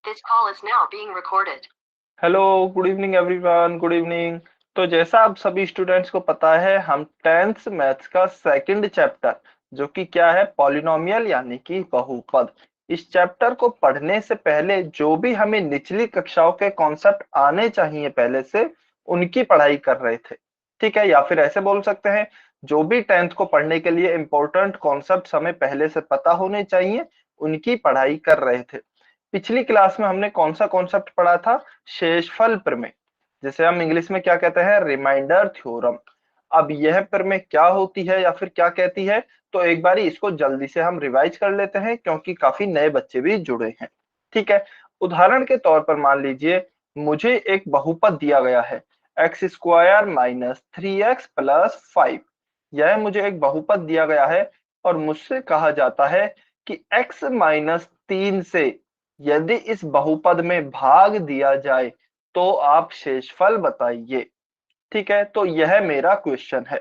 This call is now being recorded. Hello, good evening everyone, good evening. तो जैसा आप सभी स्टूडेंट्स को पता है, हम 10th मैथ्स का सेकंड चैप्टर जो कि क्या है, पॉलिनोमियल यानी कि बहुपद, इस चैप्टर को पढ़ने से पहले जो भी हमें निचली कक्षाओं के कॉन्सेप्ट आने चाहिए पहले से, उनकी पढ़ाई कर रहे थे। ठीक है, या फिर ऐसे बोल सकते हैं, जो भी 10th को पढ़ने के लिए इंपॉर्टेंट कॉन्सेप्ट हमें पहले से पता होने चाहिए, उनकी पढ़ाई कर रहे थे। पिछली क्लास में हमने कौन सा कॉन्सेप्ट पढ़ा था? शेषफल प्रमेय, जिसे हम इंग्लिश में क्या कहते हैं, रिमाइंडर थ्योरम। अब यह प्रमेय क्या होती है या फिर क्या कहती है, तो एक बारी इसको जल्दी से हम रिवाइज कर लेते हैं, क्योंकि काफी नए बच्चे भी जुड़े हैं। ठीक है, उदाहरण के तौर पर मान लीजिए मुझे एक बहुपद दिया गया है, x square minus 3x plus 5। यह मुझे एक बहुपद दिया गया है और मुझसे कहा जाता है कि x माइनस 3 से यदि इस बहुपद में भाग दिया जाए तो आप शेषफल बताइए। ठीक है, तो यह मेरा क्वेश्चन है।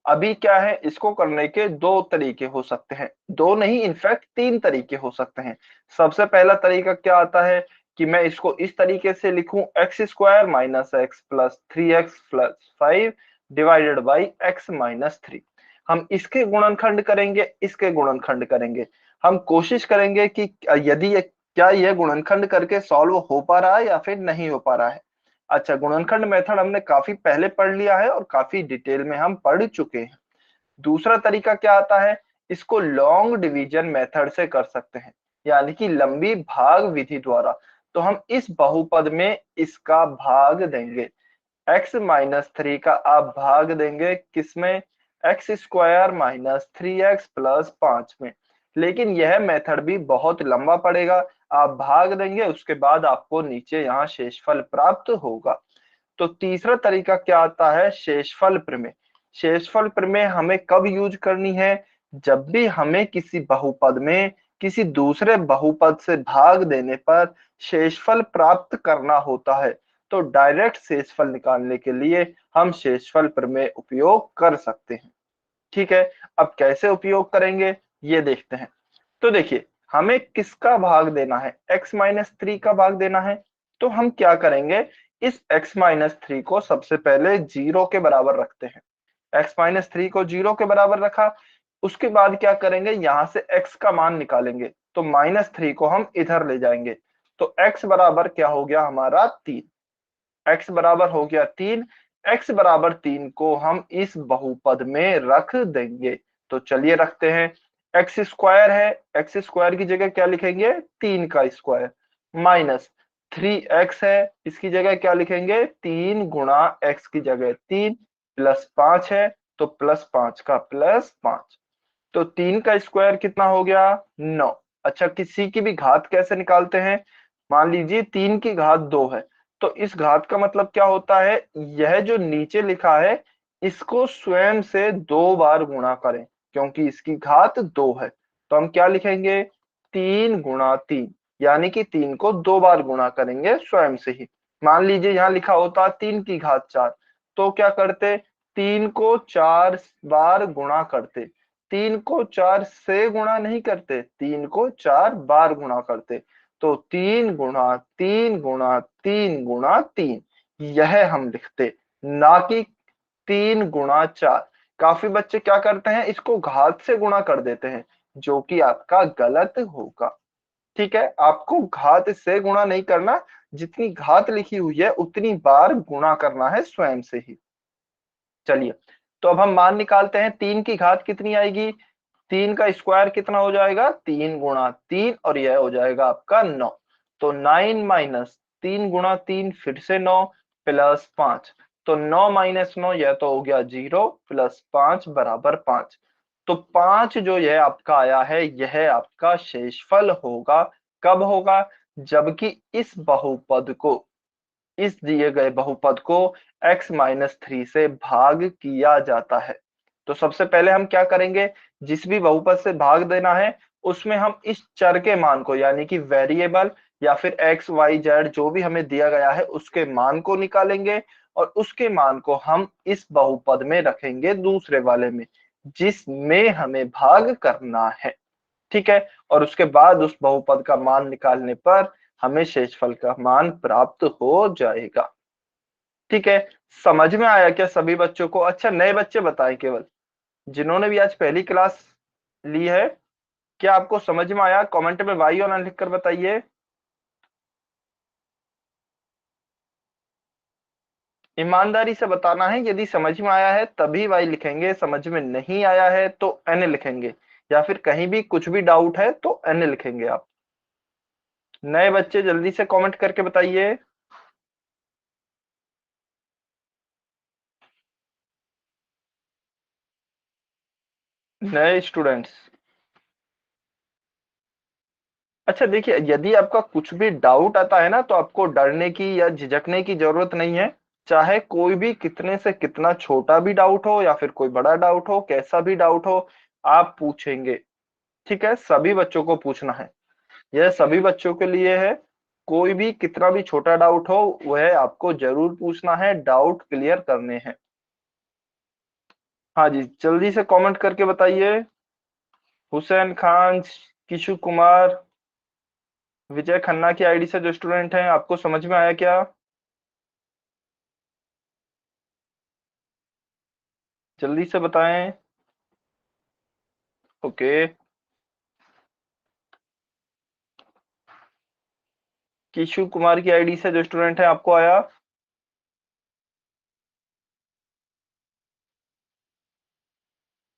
अभी क्या है, इसको करने के दो तरीके हो सकते हैं, दो नहीं इनफैक्ट तीन तरीके हो सकते हैं। सबसे पहला तरीका क्या आता है कि मैं इसको इस तरीके से लिखूं, x square minus x plus 3x plus 5 divided by x minus 3। हम इसके गुणनखंड करेंगे, इसके गुणनखंड करेंगे। हम कोशिश करेंगे कि यदि ये क्या यह गुणनखंड करके सॉल्व हो पा रहा है या फिर नहीं हो पा रहा है। अच्छा, गुणनखंड मेथड हमने काफी पहले पढ़ लिया है और काफी डिटेल में हम पढ़ चुके हैं। दूसरा तरीका क्या आता है, इसको लॉन्ग डिवीजन मेथड से कर सकते हैं, यानी कि लंबी भाग विधि द्वारा। तो हम इस बहुपद में इसका भाग देंगे, x माइनस 3 का आप भाग देंगे किसमें, x square minus 3x plus 5 में। लेकिन यह मेथड भी बहुत लंबा पड़ेगा, आप भाग देंगे उसके बाद आपको नीचे यहाँ शेषफल प्राप्त होगा। तो तीसरा तरीका क्या आता है, शेषफल प्रमेय। शेषफल प्रमेय हमें कब यूज करनी है, जब भी हमें किसी बहुपद में किसी दूसरे बहुपद से भाग देने पर शेषफल प्राप्त करना होता है। तो डायरेक्ट शेषफल निकालने के लिए हम शेषफल प्रमेय उपयोग कर सकते हैं। ठीक है, अब कैसे उपयोग करेंगे ये देखते हैं। तो देखिए, हमें किसका भाग देना है, x माइनस 3 का भाग देना है। तो हम क्या करेंगे, इस x माइनस 3 को सबसे पहले 0 के बराबर रखते हैं। x माइनस 3 को 0 के बराबर रखा, उसके बाद क्या करेंगे, यहां से x का मान निकालेंगे, तो माइनस 3 को हम इधर ले जाएंगे। तो x बराबर क्या हो गया हमारा 3, x बराबर हो गया 3। x बराबर 3 को हम इस बहुपद में रख देंगे। तो चलिए रखते हैं, एक्स स्क्वायर है, एक्स स्क्वायर की जगह क्या लिखेंगे, 3 का स्क्वायर, माइनस 3x है, इसकी जगह क्या लिखेंगे, 3 गुणा x की जगह 3, प्लस 5 है तो प्लस 5 का प्लस 5। तो 3 का स्क्वायर कितना हो गया, 9। अच्छा, किसी की भी घात कैसे निकालते हैं, मान लीजिए 3 की घात 2 है, तो इस घात का मतलब क्या होता है, यह जो नीचे लिखा है इसको स्वयं से 2 बार गुणा करें, क्योंकि इसकी घात 2 है। तो हम क्या लिखेंगे, 3 गुणा 3, यानी कि 3 को 2 बार गुणा करेंगे स्वयं से ही। मान लीजिए यहाँ लिखा होता 3 की घात 4, तो क्या करते, 3 को 4 बार गुणा करते, 3 को 4 से गुणा नहीं करते, 3 को 4 बार गुणा करते। तो 3 गुणा 3 गुणा 3 गुणा 3, यह हम लिखते, ना कि 3 गुणा 4। काफी बच्चे क्या करते हैं, इसको घात से गुणा कर देते हैं, जो कि आपका गलत होगा। ठीक है, आपको घात से गुणा नहीं करना, जितनी घात लिखी हुई है उतनी बार गुणा करना है स्वयं से ही। चलिए, तो अब हम मान निकालते हैं, 3 की घात कितनी आएगी, 3 का स्क्वायर कितना हो जाएगा, 3 गुणा 3, और यह हो जाएगा आपका 9। तो 9 माइनस 3 गुणा 3 फिर से 9 प्लस 5। तो 9 माइनस 9 यह तो हो गया 0, प्लस 5 बराबर 5। तो 5 जो यह आपका आया है, यह आपका शेषफल होगा। कब होगा, जबकि इस बहुपद को, इस दिए गए बहुपद को x माइनस 3 से भाग किया जाता है। तो सबसे पहले हम क्या करेंगे, जिस भी बहुपद से भाग देना है उसमें हम इस चर के मान को, यानी कि वेरिएबल या फिर x y z जो भी हमें दिया गया है उसके मान को निकालेंगे, और उसके मान को हम इस बहुपद में रखेंगे, दूसरे वाले में जिसमें हमें भाग करना है। ठीक है, और उसके बाद उस बहुपद का मान निकालने पर हमें शेषफल का मान प्राप्त हो जाएगा। ठीक है, समझ में आया क्या सभी बच्चों को? अच्छा, नए बच्चे बताएं, केवल जिन्होंने भी आज पहली क्लास ली है, क्या आपको समझ में आया? कमेंट में वाई और ना लिखकर बताइए। ईमानदारी से बताना है, यदि समझ में आया है तभी वाई लिखेंगे, समझ में नहीं आया है तो एन लिखेंगे, या फिर कहीं भी कुछ भी डाउट है तो एन लिखेंगे आप। नए बच्चे जल्दी से कमेंट करके बताइए। नए स्टूडेंट्स, अच्छा देखिए, यदि आपका कुछ भी डाउट आता है ना, तो आपको डरने की या झिझकने की जरूरत नहीं है। चाहे कोई भी कितने से कितना छोटा भी डाउट हो या फिर कोई बड़ा डाउट हो, कैसा भी डाउट हो, आप पूछेंगे। ठीक है, सभी बच्चों को पूछना है, यह सभी बच्चों के लिए है। कोई भी कितना भी छोटा डाउट हो, वह आपको जरूर पूछना है, डाउट क्लियर करने हैं। हाँ जी, जल्दी से कमेंट करके बताइए। हुसैन खान, किशु कुमार, विजय खन्ना की आईडी से जो स्टूडेंट हैं, आपको समझ में आया क्या? जल्दी से बताएं। ओके, किशु कुमार की आईडी से जो स्टूडेंट है, आपको आया?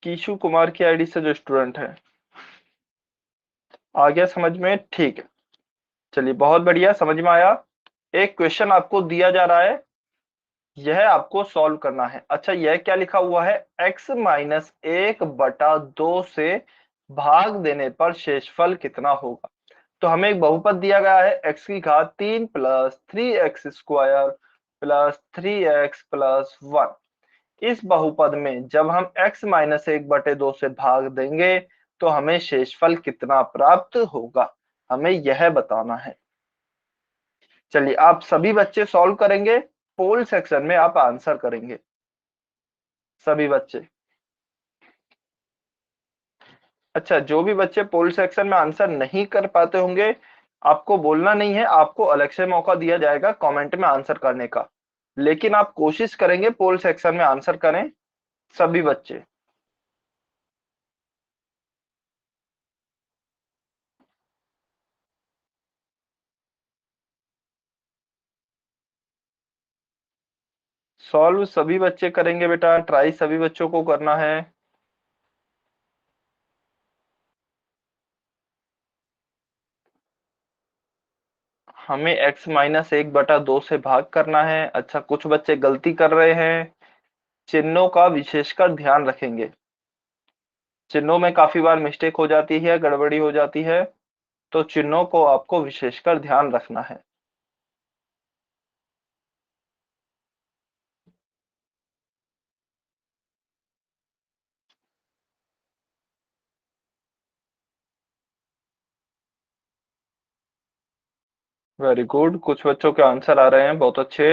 किशु कुमार की आईडी से जो स्टूडेंट है, आ गया समझ में? ठीक है, चलिए बहुत बढ़िया, समझ में आया। एक क्वेश्चन आपको दिया जा रहा है, यह आपको सॉल्व करना है। अच्छा, यह क्या लिखा हुआ है? x माइनस 1/2 से भाग देने पर शेषफल कितना होगा? तो हमें एक बहुपद दिया गया है, x की घात 3 प्लस 3x² प्लस 3x+1। इस बहुपद में जब हम x माइनस 1/2 से भाग देंगे तो हमें शेषफल कितना प्राप्त होगा, हमें यह बताना है। चलिए, आप सभी बच्चे सॉल्व करेंगे, पोल सेक्शन में आप आंसर करेंगे, सभी बच्चे। अच्छा, जो भी बच्चे पोल सेक्शन में आंसर नहीं कर पाते होंगे, आपको बोलना नहीं है, आपको अलग से मौका दिया जाएगा कमेंट में आंसर करने का, लेकिन आप कोशिश करेंगे पोल सेक्शन में आंसर करें, सभी बच्चे। सॉल्व सभी बच्चे करेंगे बेटा, ट्राई सभी बच्चों को करना है। हमें x माइनस 1/2 से भाग करना है। अच्छा, कुछ बच्चे गलती कर रहे हैं, चिन्हों का विशेषकर ध्यान रखेंगे, चिन्हों में काफी बार मिस्टेक हो जाती है, गड़बड़ी हो जाती है, तो चिन्हों को आपको विशेषकर ध्यान रखना है। वेरी गुड, कुछ बच्चों के आंसर आ रहे हैं, बहुत अच्छे।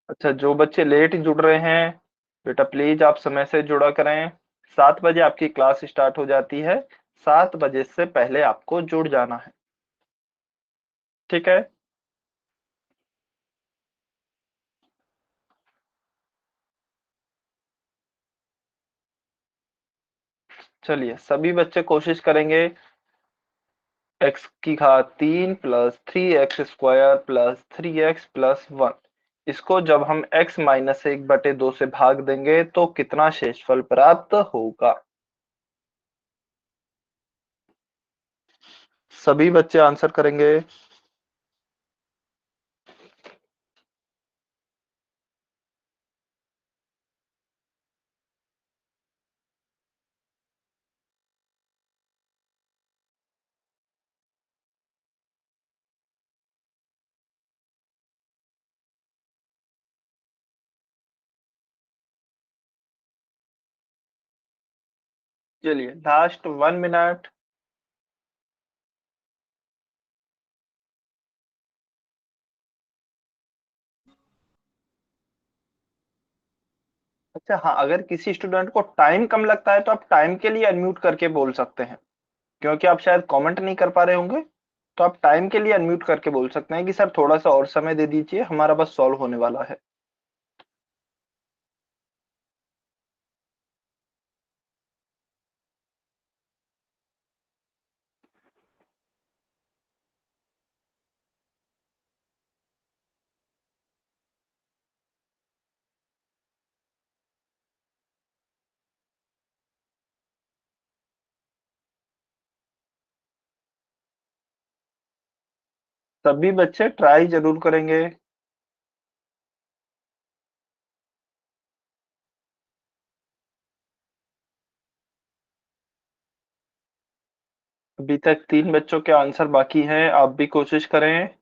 अच्छा, जो बच्चे लेट जुड़ रहे हैं, बेटा प्लीज आप समय से जुड़ा करें। 7 बजे आपकी क्लास स्टार्ट हो जाती है, 7 बजे से पहले आपको जुड़ जाना है। ठीक है, चलिए सभी बच्चे कोशिश करेंगे। x की घात 3 प्लस 3x² प्लस 3x+1, इसको जब हम x माइनस 1/2 से भाग देंगे तो कितना शेषफल प्राप्त होगा? सभी बच्चे आंसर करेंगे। चलिए, लास्ट 1 मिनट। अच्छा हाँ, अगर किसी स्टूडेंट को टाइम कम लगता है तो आप टाइम के लिए अनम्यूट करके बोल सकते हैं, क्योंकि आप शायद कमेंट नहीं कर पा रहे होंगे। तो आप टाइम के लिए अनम्यूट करके बोल सकते हैं कि सर थोड़ा सा और समय दे दीजिए, हमारा बस सॉल्व होने वाला है। सभी बच्चे ट्राई जरूर करेंगे। अभी तक 3 बच्चों के आंसर बाकी हैं, आप भी कोशिश करें।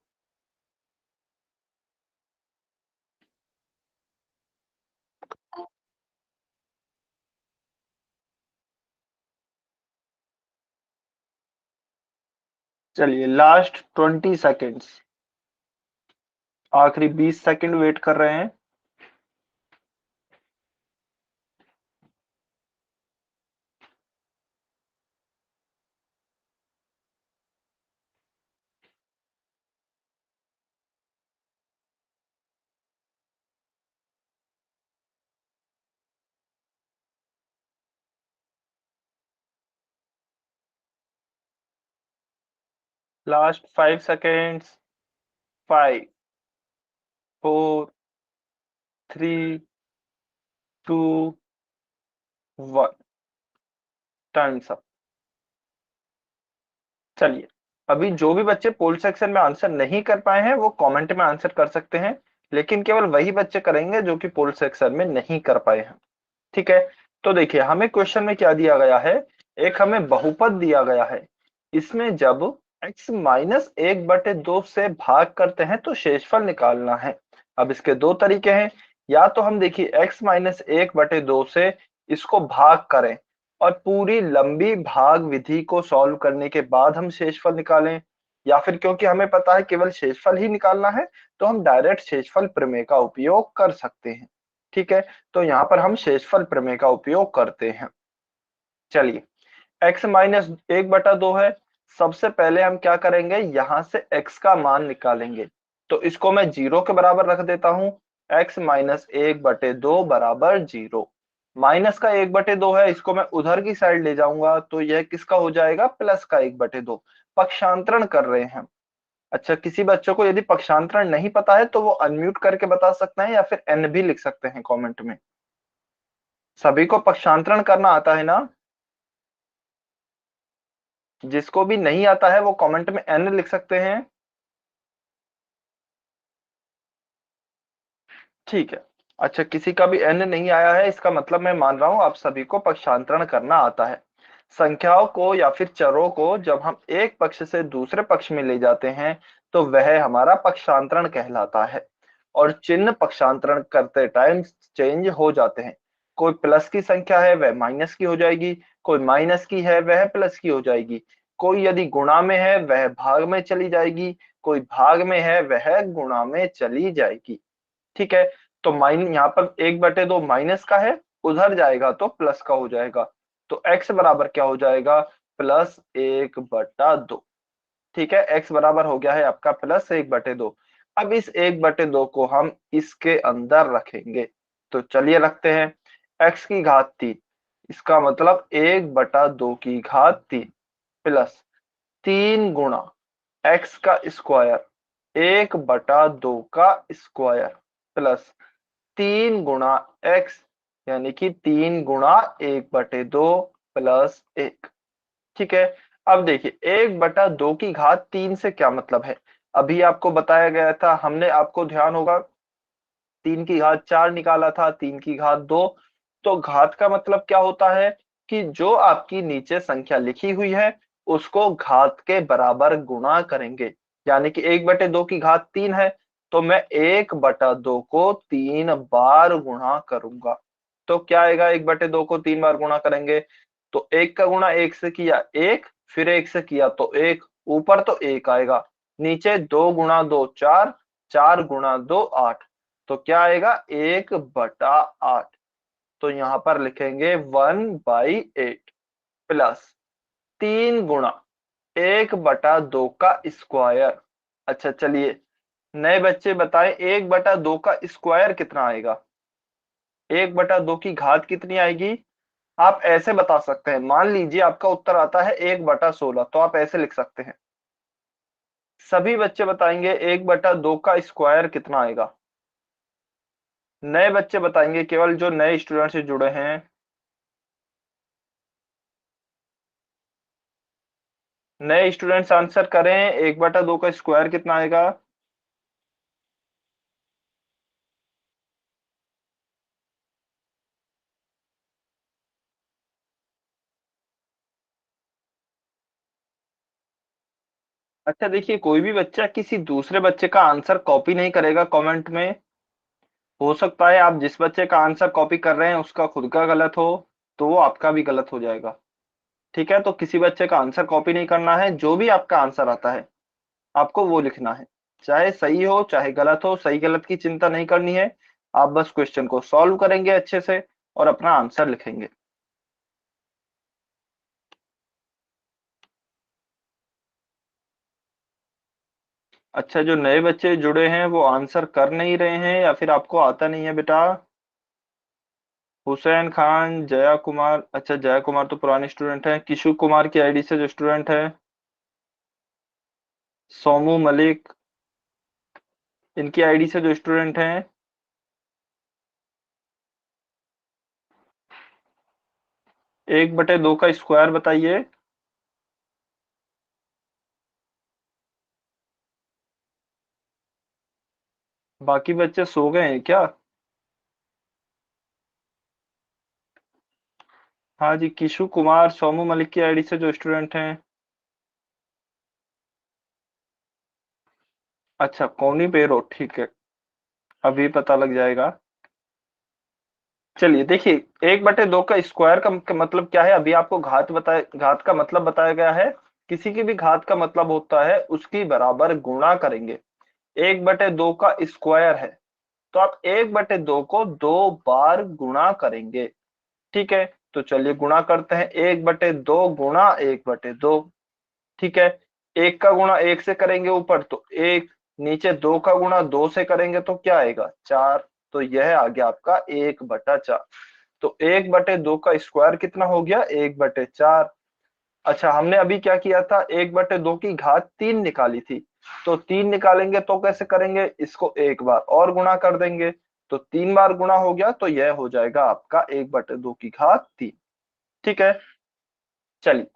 चलिए लास्ट 20 सेकेंड्स, आखिरी 20 सेकंड वेट कर रहे हैं। Last 5 seconds. 5 4 3 2 1। Times up. चलिए, अभी जो भी बच्चे पोल सेक्शन में आंसर नहीं कर पाए हैं वो कमेंट में आंसर कर सकते हैं, लेकिन केवल वही बच्चे करेंगे जो कि पोल सेक्शन में नहीं कर पाए हैं। ठीक है। तो देखिए हमें क्वेश्चन में क्या दिया गया है, एक हमें बहुपद दिया गया है। इसमें जब x माइनस 1/2 से भाग करते हैं तो शेषफल निकालना है। अब इसके दो तरीके हैं, या तो हम देखिए x माइनस 1/2 से इसको भाग करें और पूरी लंबी भाग विधि को सॉल्व करने के बाद हम शेषफल निकालें, या फिर क्योंकि हमें पता है केवल शेषफल ही निकालना है तो हम डायरेक्ट शेषफल प्रमेय का उपयोग कर सकते हैं। ठीक है। तो यहाँ पर हम शेषफल प्रमेय का उपयोग करते हैं। चलिए, x माइनस 1/2 है। सबसे पहले हम क्या करेंगे, यहां से x का मान निकालेंगे। तो इसको मैं 0 के बराबर रख देता हूं। x माइनस 1/2 बराबर 0। माइनस का 1/2 है, इसको मैं उधर की साइड ले जाऊंगा तो यह किसका हो जाएगा, प्लस का 1/2। पक्षांतरण कर रहे हैं। अच्छा, किसी बच्चों को यदि पक्षांतरण नहीं पता है तो वो अनम्यूट करके बता सकते हैं या फिर एन भी लिख सकते हैं कमेंट में। सभी को पक्षांतरण करना आता है ना? जिसको भी नहीं आता है वो कमेंट में एन लिख सकते हैं। ठीक है। अच्छा, किसी का भी एन नहीं आया है, इसका मतलब मैं मान रहा हूं आप सभी को पक्षांतरण करना आता है। संख्याओं को या फिर चरों को जब हम एक पक्ष से दूसरे पक्ष में ले जाते हैं तो वह हमारा पक्षांतरण कहलाता है। और चिन्ह पक्षांतरण करते टाइम चेंज हो जाते हैं। कोई प्लस की संख्या है वह माइनस की हो जाएगी, कोई माइनस की है वह प्लस की हो जाएगी, कोई यदि गुणा में है वह भाग में चली जाएगी, कोई भाग में है वह गुणा में चली जाएगी। ठीक है। तो माइन यहाँ पर 1/2 माइनस का है, उधर जाएगा तो प्लस का हो जाएगा। तो x बराबर क्या हो जाएगा, +1/2। ठीक है, x बराबर हो गया है आपका +1/2। अब इस 1/2 को हम इसके अंदर रखेंगे। तो चलिए रखते हैं। x की घात 3, इसका मतलब 1/2 की घात 3 प्लस 3 गुणा x का स्क्वायर 1/2 का स्क्वायर प्लस 3 गुणा x, यानी कि 3 गुणा 1/2 प्लस 1। ठीक है। अब देखिए 1/2 की घात 3 से क्या मतलब है, अभी आपको बताया गया था, हमने आपको ध्यान होगा 3 की घात 4 निकाला था, 3 की घात 2। तो घात का मतलब क्या होता है कि जो आपकी नीचे संख्या लिखी हुई है उसको घात के बराबर गुणा करेंगे। यानी कि 1/2 की घात 3 है तो मैं 1/2 को 3 बार गुणा करूंगा। तो क्या आएगा, 1/2 को 3 बार गुणा करेंगे तो 1 का गुणा 1 से किया 1, फिर 1 से किया तो 1, ऊपर तो 1 आएगा, नीचे 2 गुणा 2 4, 4 गुणा 2 8। तो क्या आएगा, 1/8। तो यहाँ पर लिखेंगे 1/8 प्लस 3 गुणा 1/2 का स्क्वायर। अच्छा चलिए, नए बच्चे बताएं 1/2 का स्क्वायर कितना आएगा, 1/2 की घात कितनी आएगी। आप ऐसे बता सकते हैं, मान लीजिए आपका उत्तर आता है 1/16, तो आप ऐसे लिख सकते हैं। सभी बच्चे बताएंगे 1/2 का स्क्वायर कितना आएगा। नए बच्चे बताएंगे, केवल जो नए स्टूडेंट से जुड़े हैं। नए स्टूडेंट्स आंसर करें, 1/2 का स्क्वायर कितना आएगा। अच्छा देखिए, कोई भी बच्चा किसी दूसरे बच्चे का आंसर कॉपी नहीं करेगा कमेंट में। हो सकता है आप जिस बच्चे का आंसर कॉपी कर रहे हैं उसका खुद का गलत हो, तो वो आपका भी गलत हो जाएगा। ठीक है, तो किसी बच्चे का आंसर कॉपी नहीं करना है, जो भी आपका आंसर आता है आपको वो लिखना है, चाहे सही हो चाहे गलत हो। सही गलत की चिंता नहीं करनी है, आप बस क्वेश्चन को सॉल्व करेंगे अच्छे से और अपना आंसर लिखेंगे। अच्छा, जो नए बच्चे जुड़े हैं वो आंसर कर नहीं रहे हैं या फिर आपको आता नहीं है बेटा। हुसैन खान, जया कुमार, अच्छा जया कुमार तो पुराने स्टूडेंट हैं। किशु कुमार की आईडी से जो स्टूडेंट है, सोमू मलिक, इनकी आईडी से जो स्टूडेंट हैं। 1/2 का स्क्वायर बताइए। बाकी बच्चे सो गए हैं क्या। हाँ जी, किशु कुमार, सोमू मलिक की आईडी से जो स्टूडेंट हैं। अच्छा, कौनी पेरो, ठीक है, अभी पता लग जाएगा। चलिए देखिए, 1/2 का स्क्वायर का मतलब क्या है, अभी आपको घात का मतलब बताया गया है। किसी की भी घात का मतलब होता है उसकी बराबर गुणा करेंगे। 1/2 का स्क्वायर है, तो आप 1/2 को 2 बार गुणा करेंगे। ठीक है, तो चलिए गुणा करते हैं। 1/2 गुणा 1/2, ठीक है। एक का गुणा एक से करेंगे ऊपर तो एक, नीचे 2 का गुणा 2 से करेंगे तो क्या आएगा, 4। तो यह आ गया आपका 1/4। तो 1/2 का स्क्वायर कितना हो गया, 1/4। अच्छा, हमने अभी क्या किया था, 1/2 की घात 3 निकाली थी। तो 3 निकालेंगे तो कैसे करेंगे, इसको एक बार और गुणा कर देंगे। तो 3 बार गुणा हो गया, तो यह हो जाएगा आपका 1/2 की घात 3। ठीक है, चलिए,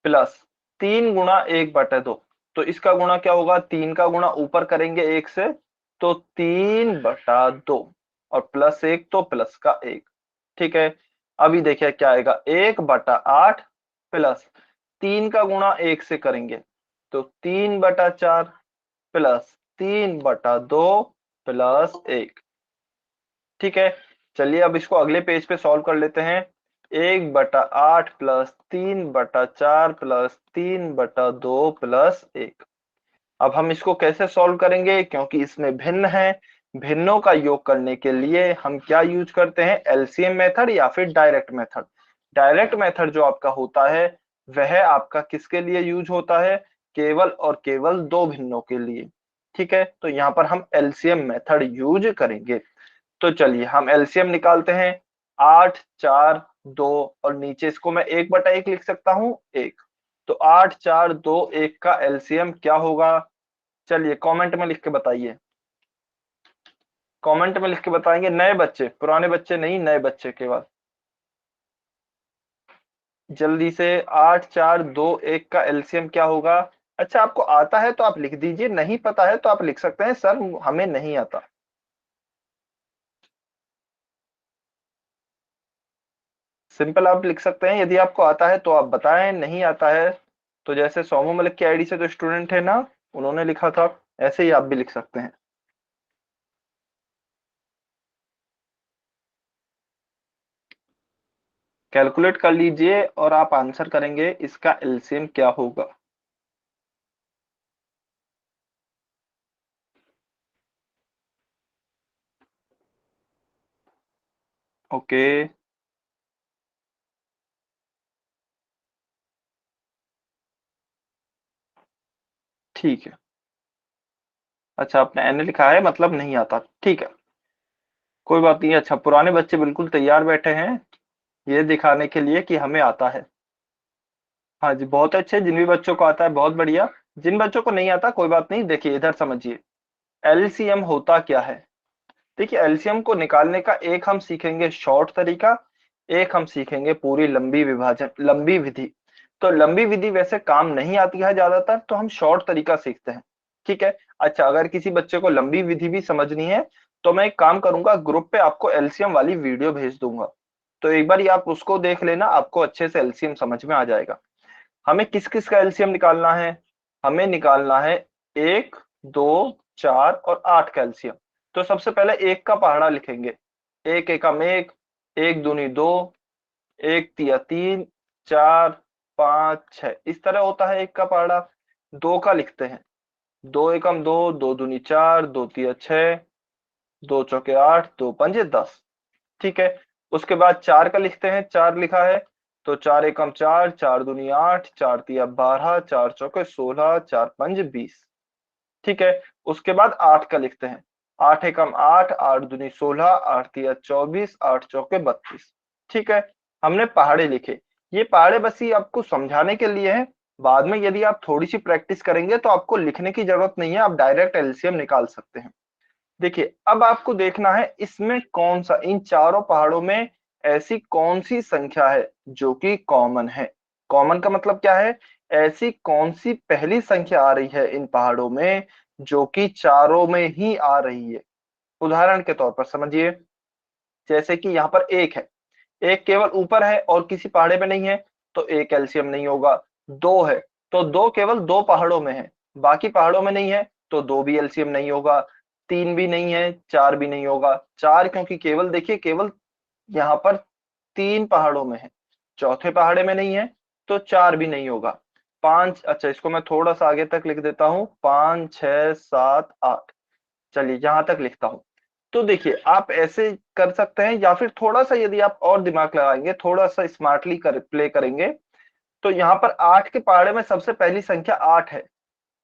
प्लस 3 गुणा 1/2। तो इसका गुणा क्या होगा, 3 का गुणा ऊपर करेंगे एक से, तो 3/2, और +1 तो प्लस का 1। ठीक है, अभी देखिए क्या आएगा, 1/8 प्लस 3 का गुणा 1 से करेंगे तो 3/4 प्लस 3/2 प्लस 1। ठीक है, चलिए अब इसको अगले पेज पे सॉल्व कर लेते हैं। 1/8 प्लस 3/4 प्लस 3/2 प्लस 1। अब हम इसको कैसे सॉल्व करेंगे, क्योंकि इसमें भिन्न है। भिन्नों का योग करने के लिए हम क्या यूज करते हैं, एलसीएम मेथड या फिर डायरेक्ट मेथड। डायरेक्ट मेथड जो आपका होता है वह आपका किसके लिए यूज होता है, केवल और केवल दो भिन्नों के लिए। ठीक है, तो यहाँ पर हम एलसीएम मेथड यूज करेंगे। तो चलिए हम एलसीएम निकालते हैं। 8, 4, 2, और नीचे इसको मैं 1/1 लिख सकता हूँ, 1। तो 8, 4, 2, 1 का एलसीएम क्या होगा। चलिए कमेंट में लिख के बताइए। कमेंट में लिख के बताएंगे नए बच्चे, पुराने बच्चे नहीं, नए बच्चे केवल। जल्दी से, 8, 4, 2, 1 का एलसीएम क्या होगा। अच्छा, आपको आता है तो आप लिख दीजिए, नहीं पता है तो आप लिख सकते हैं सर हमें नहीं आता। सिंपल आप लिख सकते हैं, यदि आपको आता है तो आप बताएं, नहीं आता है तो जैसे सोमू मलिक की आईडी से जो स्टूडेंट है ना, उन्होंने लिखा था, ऐसे ही आप भी लिख सकते हैं। कैलकुलेट कर लीजिए और आप आंसर करेंगे इसका एलसीएम क्या होगा। ओके, ठीक है। अच्छा, आपने एन लिखा है मतलब नहीं आता, ठीक है, कोई बात नहीं। अच्छा, पुराने बच्चे बिल्कुल तैयार बैठे हैं ये दिखाने के लिए कि हमें आता है। हाँ जी, बहुत अच्छे, जिन भी बच्चों को आता है बहुत बढ़िया। जिन बच्चों को नहीं आता कोई बात नहीं, देखिए इधर समझिए। एलसीएम होता क्या है। देखिए, एलसीएम को निकालने का एक हम सीखेंगे शॉर्ट तरीका, एक हम सीखेंगे पूरी लंबी विधि। तो लंबी विधि वैसे काम नहीं आती है ज्यादातर, तो हम शॉर्ट तरीका सीखते हैं। ठीक है। अच्छा, अगर किसी बच्चे को लंबी विधि भी समझनी है तो मैं एक काम करूंगा, ग्रुप पे आपको एलसीएम वाली वीडियो भेज दूंगा, तो एक बार आप उसको देख लेना, आपको अच्छे से एलसीएम समझ में आ जाएगा। हमें किस किस का एलसीएम निकालना है। हमें निकालना है 1, 2, 4 और 8 का एलसीएम। तो सबसे पहले एक का पहाड़ा लिखेंगे। एक एकम एक, एक दूनी दो, एक तिया तीन, 4, 5, 6, इस तरह होता है एक का पहाड़ा। दो का लिखते हैं। दो एकम दो, दो दूनी चार, दो तिया छह, दो चौके आठ, दो पंजे 10। ठीक है। उसके बाद चार का लिखते हैं, चार लिखा है। तो चार एकम चार, चार दूनी आठ, चार तिया 12, चार चौके 16, चार पंज 20। ठीक है। उसके बाद आठ का लिखते हैं। आठ एकम आठ, आठ दूनी 16, आठ तिया 24, आठ चौके 32। ठीक है। हमने पहाड़े लिखे। ये पहाड़े बस ही आपको समझाने के लिए है। बाद में यदि आप थोड़ी सी प्रैक्टिस करेंगे तो आपको लिखने की जरूरत नहीं है, आप डायरेक्ट एलसीएम निकाल सकते हैं। देखिए, अब आपको देखना है इसमें कौन सा, इन चारों पहाड़ों में ऐसी कौन सी संख्या है जो कि कॉमन है। कॉमन का मतलब क्या है, ऐसी कौन सी पहली संख्या आ रही है इन पहाड़ों में जो कि चारों में ही आ रही है। उदाहरण के तौर पर समझिए, जैसे कि यहाँ पर एक है, एक केवल ऊपर है और किसी पहाड़े में नहीं है, तो एक एलसीएम नहीं होगा। दो है, तो दो केवल दो पहाड़ों में है, बाकी पहाड़ों में नहीं है, तो दो भी एलसीएम नहीं होगा। तीन भी नहीं है, चार भी नहीं होगा। चार क्योंकि केवल देखिए, केवल यहाँ पर तीन पहाड़ों में है, चौथे पहाड़े में नहीं है, तो चार भी नहीं होगा। पांच, अच्छा इसको मैं थोड़ा सा आगे तक लिख देता हूँ, 5, 6, 7, 8। चलिए यहां तक लिखता हूं। तो देखिए, आप ऐसे कर सकते हैं, या फिर थोड़ा सा यदि आप और दिमाग लगाएंगे, थोड़ा सा स्मार्टली प्ले करेंगे, तो यहाँ पर आठ के पहाड़े में सबसे पहली संख्या आठ है।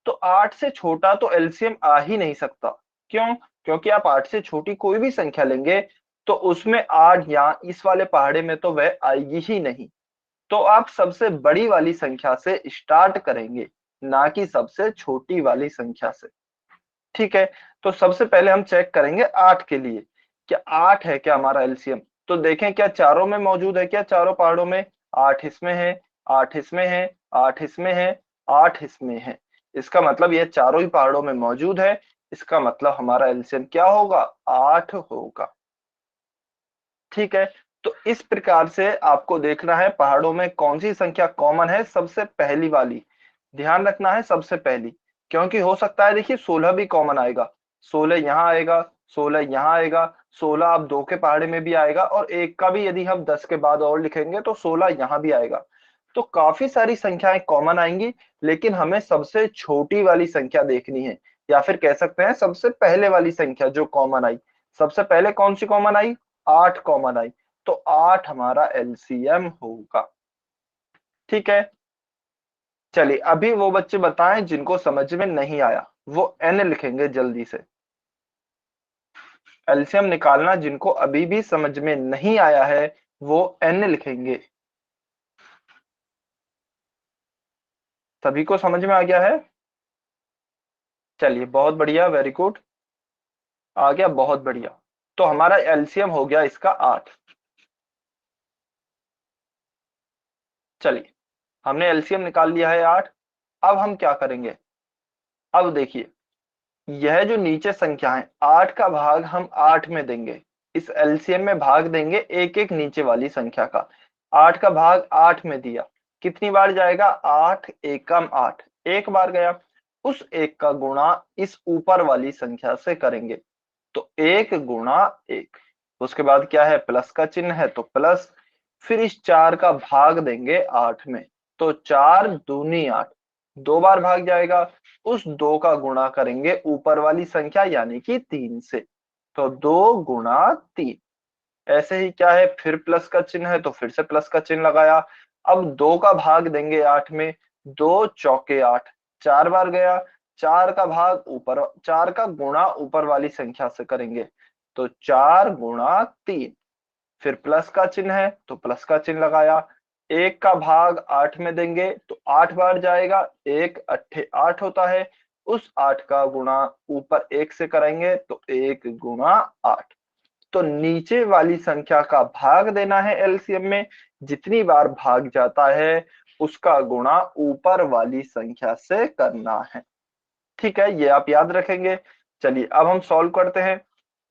तो आठ से छोटा तो एलसीएम आ ही नहीं सकता। क्यों? क्योंकि आप आठ से छोटी कोई भी संख्या लेंगे तो उसमें आठ यहाँ इस वाले पहाड़े में तो वह आएगी ही नहीं। तो आप सबसे बड़ी वाली संख्या से स्टार्ट करेंगे, ना कि सबसे छोटी वाली संख्या से। ठीक है। तो सबसे पहले हम चेक करेंगे आठ के लिए, क्या आठ है क्या हमारा एलसीएम। तो देखें क्या चारों में मौजूद है क्या, चारों पहाड़ों में। आठ इसमें है, आठ इसमें है, आठ इसमें है, आठ इसमें है। इसका मतलब ये चारों ही पहाड़ों में मौजूद है। इसका मतलब हमारा एलसीएम क्या होगा, आठ होगा। ठीक है। तो इस प्रकार से आपको देखना है पहाड़ों में कौन सी संख्या कॉमन है, सबसे पहली वाली ध्यान रखना है, सबसे पहली। क्योंकि हो सकता है देखिए 16 भी कॉमन आएगा, 16 यहाँ आएगा, 16 यहाँ आएगा, 16 आप दो के पहाड़े में भी आएगा, और एक का भी यदि हम 10 के बाद और लिखेंगे तो 16 यहाँ भी आएगा। तो काफी सारी संख्याएं कॉमन आएंगी, लेकिन हमें सबसे छोटी वाली संख्या देखनी है, या फिर कह सकते हैं सबसे पहले वाली संख्या जो कॉमन आई। सबसे पहले कौन सी कॉमन आई, आठ कॉमन आई। तो आठ हमारा एलसीएम होगा। ठीक है। चलिए अभी वो बच्चे बताएं जिनको समझ में नहीं आया, वो एन लिखेंगे जल्दी से। एलसीएम निकालना जिनको अभी भी समझ में नहीं आया है वो एन लिखेंगे। सभी को समझ में आ गया है? चलिए बहुत बढ़िया, वेरी गुड, आ गया, बहुत बढ़िया। तो हमारा एलसीएम हो गया इसका 8। चलिए, हमने एलसीएम निकाल लिया है 8। अब हम क्या करेंगे, अब देखिए, यह जो नीचे संख्या है 8 का भाग हम 8 में देंगे, इस एलसीएम में भाग देंगे एक एक नीचे वाली संख्या का। 8 का भाग 8 में दिया, कितनी बार जाएगा, 8 एकम 8, एक बार गया। उस एक का गुणा इस ऊपर वाली संख्या से करेंगे, तो एक गुणा एक। उसके बाद क्या है, प्लस का चिन्ह है तो प्लस। फिर इस 4 का भाग देंगे 8 में, तो 4 दूनी 8, दो बार भाग जाएगा। उस दो का गुणा करेंगे ऊपर वाली संख्या यानी कि 3 से, तो 2 गुणा 3। ऐसे ही क्या है, फिर प्लस का चिन्ह है तो फिर से प्लस का चिन्ह लगाया। अब 2 का भाग देंगे 8 में, 2 चौके 8, चार बार गया। 4 का भाग ऊपर, 4 का गुणा ऊपर वाली संख्या से करेंगे, तो 4 गुणा 3। फिर प्लस का चिन्ह है तो प्लस का चिन्ह लगाया। 1 का भाग 8 में देंगे तो 8 बार जाएगा, 1 अट्ठे 8 होता है। उस 8 का गुणा ऊपर 1 से करेंगे तो 1 गुणा 8। तो नीचे वाली संख्या का भाग देना है एलसीएम में, जितनी बार भाग जाता है उसका गुणा ऊपर वाली संख्या से करना है। ठीक है, ये आप याद रखेंगे। चलिए अब हम सॉल्व करते हैं।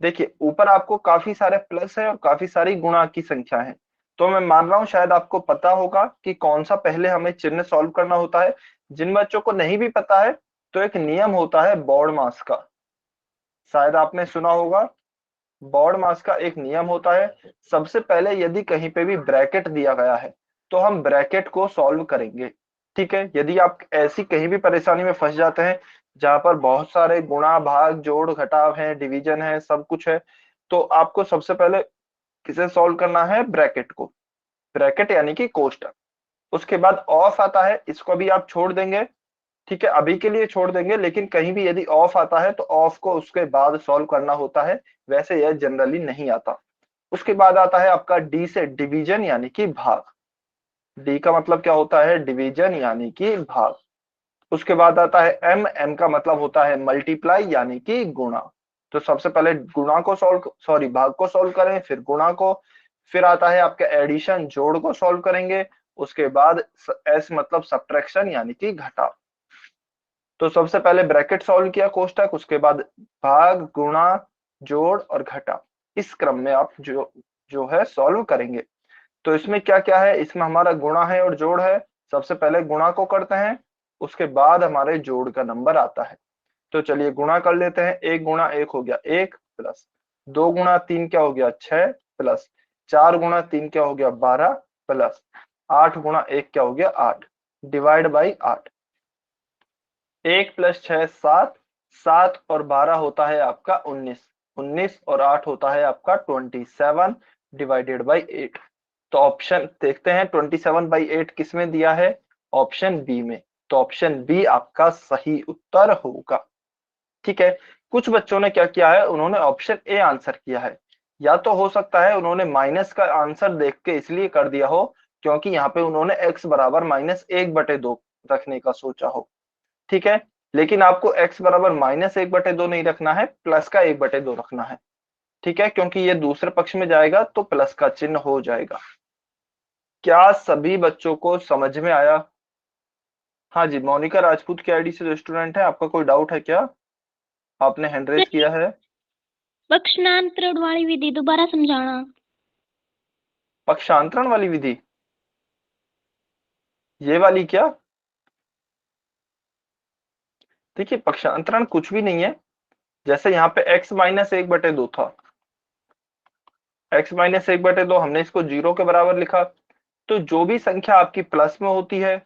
देखिए ऊपर आपको काफी सारे प्लस है और काफी सारी गुणा की संख्या है, तो मैं मान रहा हूं शायद आपको पता होगा कि कौन सा पहले हमें चिन्ह सॉल्व करना होता है। जिन बच्चों को नहीं भी पता है तो एक नियम होता है बॉड मास का, शायद आपने सुना होगा। बॉड मास का एक नियम होता है, सबसे पहले यदि कहीं पे भी ब्रैकेट दिया गया है तो हम ब्रैकेट को सॉल्व करेंगे। ठीक है, यदि आप ऐसी कहीं भी परेशानी में फंस जाते हैं जहां पर बहुत सारे गुणा भाग जोड़ घटाव है, डिवीजन है, सब कुछ है, तो आपको सबसे पहले किसे सॉल्व करना है, ब्रैकेट को। ब्रैकेट यानी कि कोष्टक। उसके बाद ऑफ आता है, इसको भी आप छोड़ देंगे। ठीक है, अभी के लिए छोड़ देंगे, लेकिन कहीं भी यदि ऑफ आता है तो ऑफ को उसके बाद सॉल्व करना होता है, वैसे यह जनरली नहीं आता। उसके बाद आता है आपका डी से डिवीजन यानी कि भाग। डी का मतलब क्या होता है, डिवीजन यानी कि भाग। उसके बाद आता है एम, एम का मतलब होता है मल्टीप्लाई यानी कि गुणा। तो सबसे पहले गुणा को सॉल्व, सॉरी भाग को सॉल्व करें, फिर गुणा को। फिर आता है आपका एडिशन, जोड़ को सॉल्व करेंगे। उसके बाद एस मतलब सब्ट्रैक्शन यानी कि घटाव। तो सबसे पहले ब्रैकेट सॉल्व किया कोष्टक, उसके बाद भाग गुणा जोड़ और घटा, इस क्रम में आप जो जो है सॉल्व करेंगे। तो इसमें क्या क्या है, इसमें हमारा गुणा है और जोड़ है। सबसे पहले गुणा को करते हैं, उसके बाद हमारे जोड़ का नंबर आता है। तो चलिए गुणा कर लेते हैं। 1 गुणा 1 हो गया 1 प्लस 2 गुणा 3 क्या हो गया 6 प्लस 4 गुणा 3 क्या हो गया 12 प्लस 8 गुणा 1 क्या हो गया 8, डिवाइड बाई 8। 1 प्लस 6 7, 7 और 12 होता है आपका 19, 19 और 8 होता है आपका 27 डिवाइडेड बाई 8। तो ऑप्शन देखते हैं 27 बाई 8 किस में दिया है, ऑप्शन बी में। तो ऑप्शन बी आपका सही उत्तर होगा। ठीक है, कुछ बच्चों ने क्या किया है, उन्होंने ऑप्शन ए आंसर किया है। या तो हो सकता है उन्होंने माइनस का आंसर देख के इसलिए कर दिया हो क्योंकि यहाँ पे उन्होंने x बराबर -1/2 रखने का सोचा हो। ठीक है, लेकिन आपको x बराबर -1/2 नहीं रखना है, प्लस का 1/2 रखना है। ठीक है, क्योंकि ये दूसरे पक्ष में जाएगा तो प्लस का चिन्ह हो जाएगा। क्या सभी बच्चों को समझ में आया? हाँ जी, मोनिका राजपूत की आईडी से जो स्टूडेंट है, आपका कोई डाउट है क्या? आपने हैंड रेज किया है। पक्षांतरण वाली विधि दोबारा समझाना। पक्षांतरण वाली विधि, ये वाली क्या? देखिए पक्षांतरण कुछ भी नहीं है। जैसे यहाँ पे x -1/2 था, x -1/2 हमने इसको 0 के बराबर लिखा। तो जो भी संख्या आपकी प्लस में होती है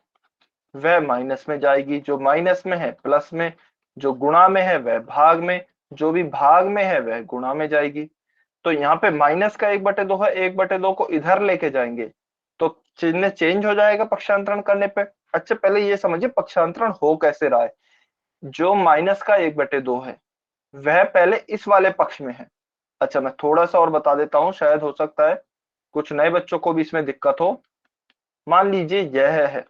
वह माइनस में जाएगी, जो माइनस में है प्लस में, जो गुणा में है वह भाग में, जो भी भाग में है वह गुणा में जाएगी। तो यहाँ पे माइनस का 1/2 है, 1/2 को इधर लेके जाएंगे तो चिन्ह चेंज हो जाएगा पक्षांतरण करने पे। अच्छा पहले ये समझिए पक्षांतरण हो कैसे रहा है। जो माइनस का 1/2 है वह पहले इस वाले पक्ष में है। अच्छा मैं थोड़ा सा और बता देता हूँ, शायद हो सकता है कुछ नए बच्चों को भी इसमें दिक्कत हो। मान लीजिए यह है,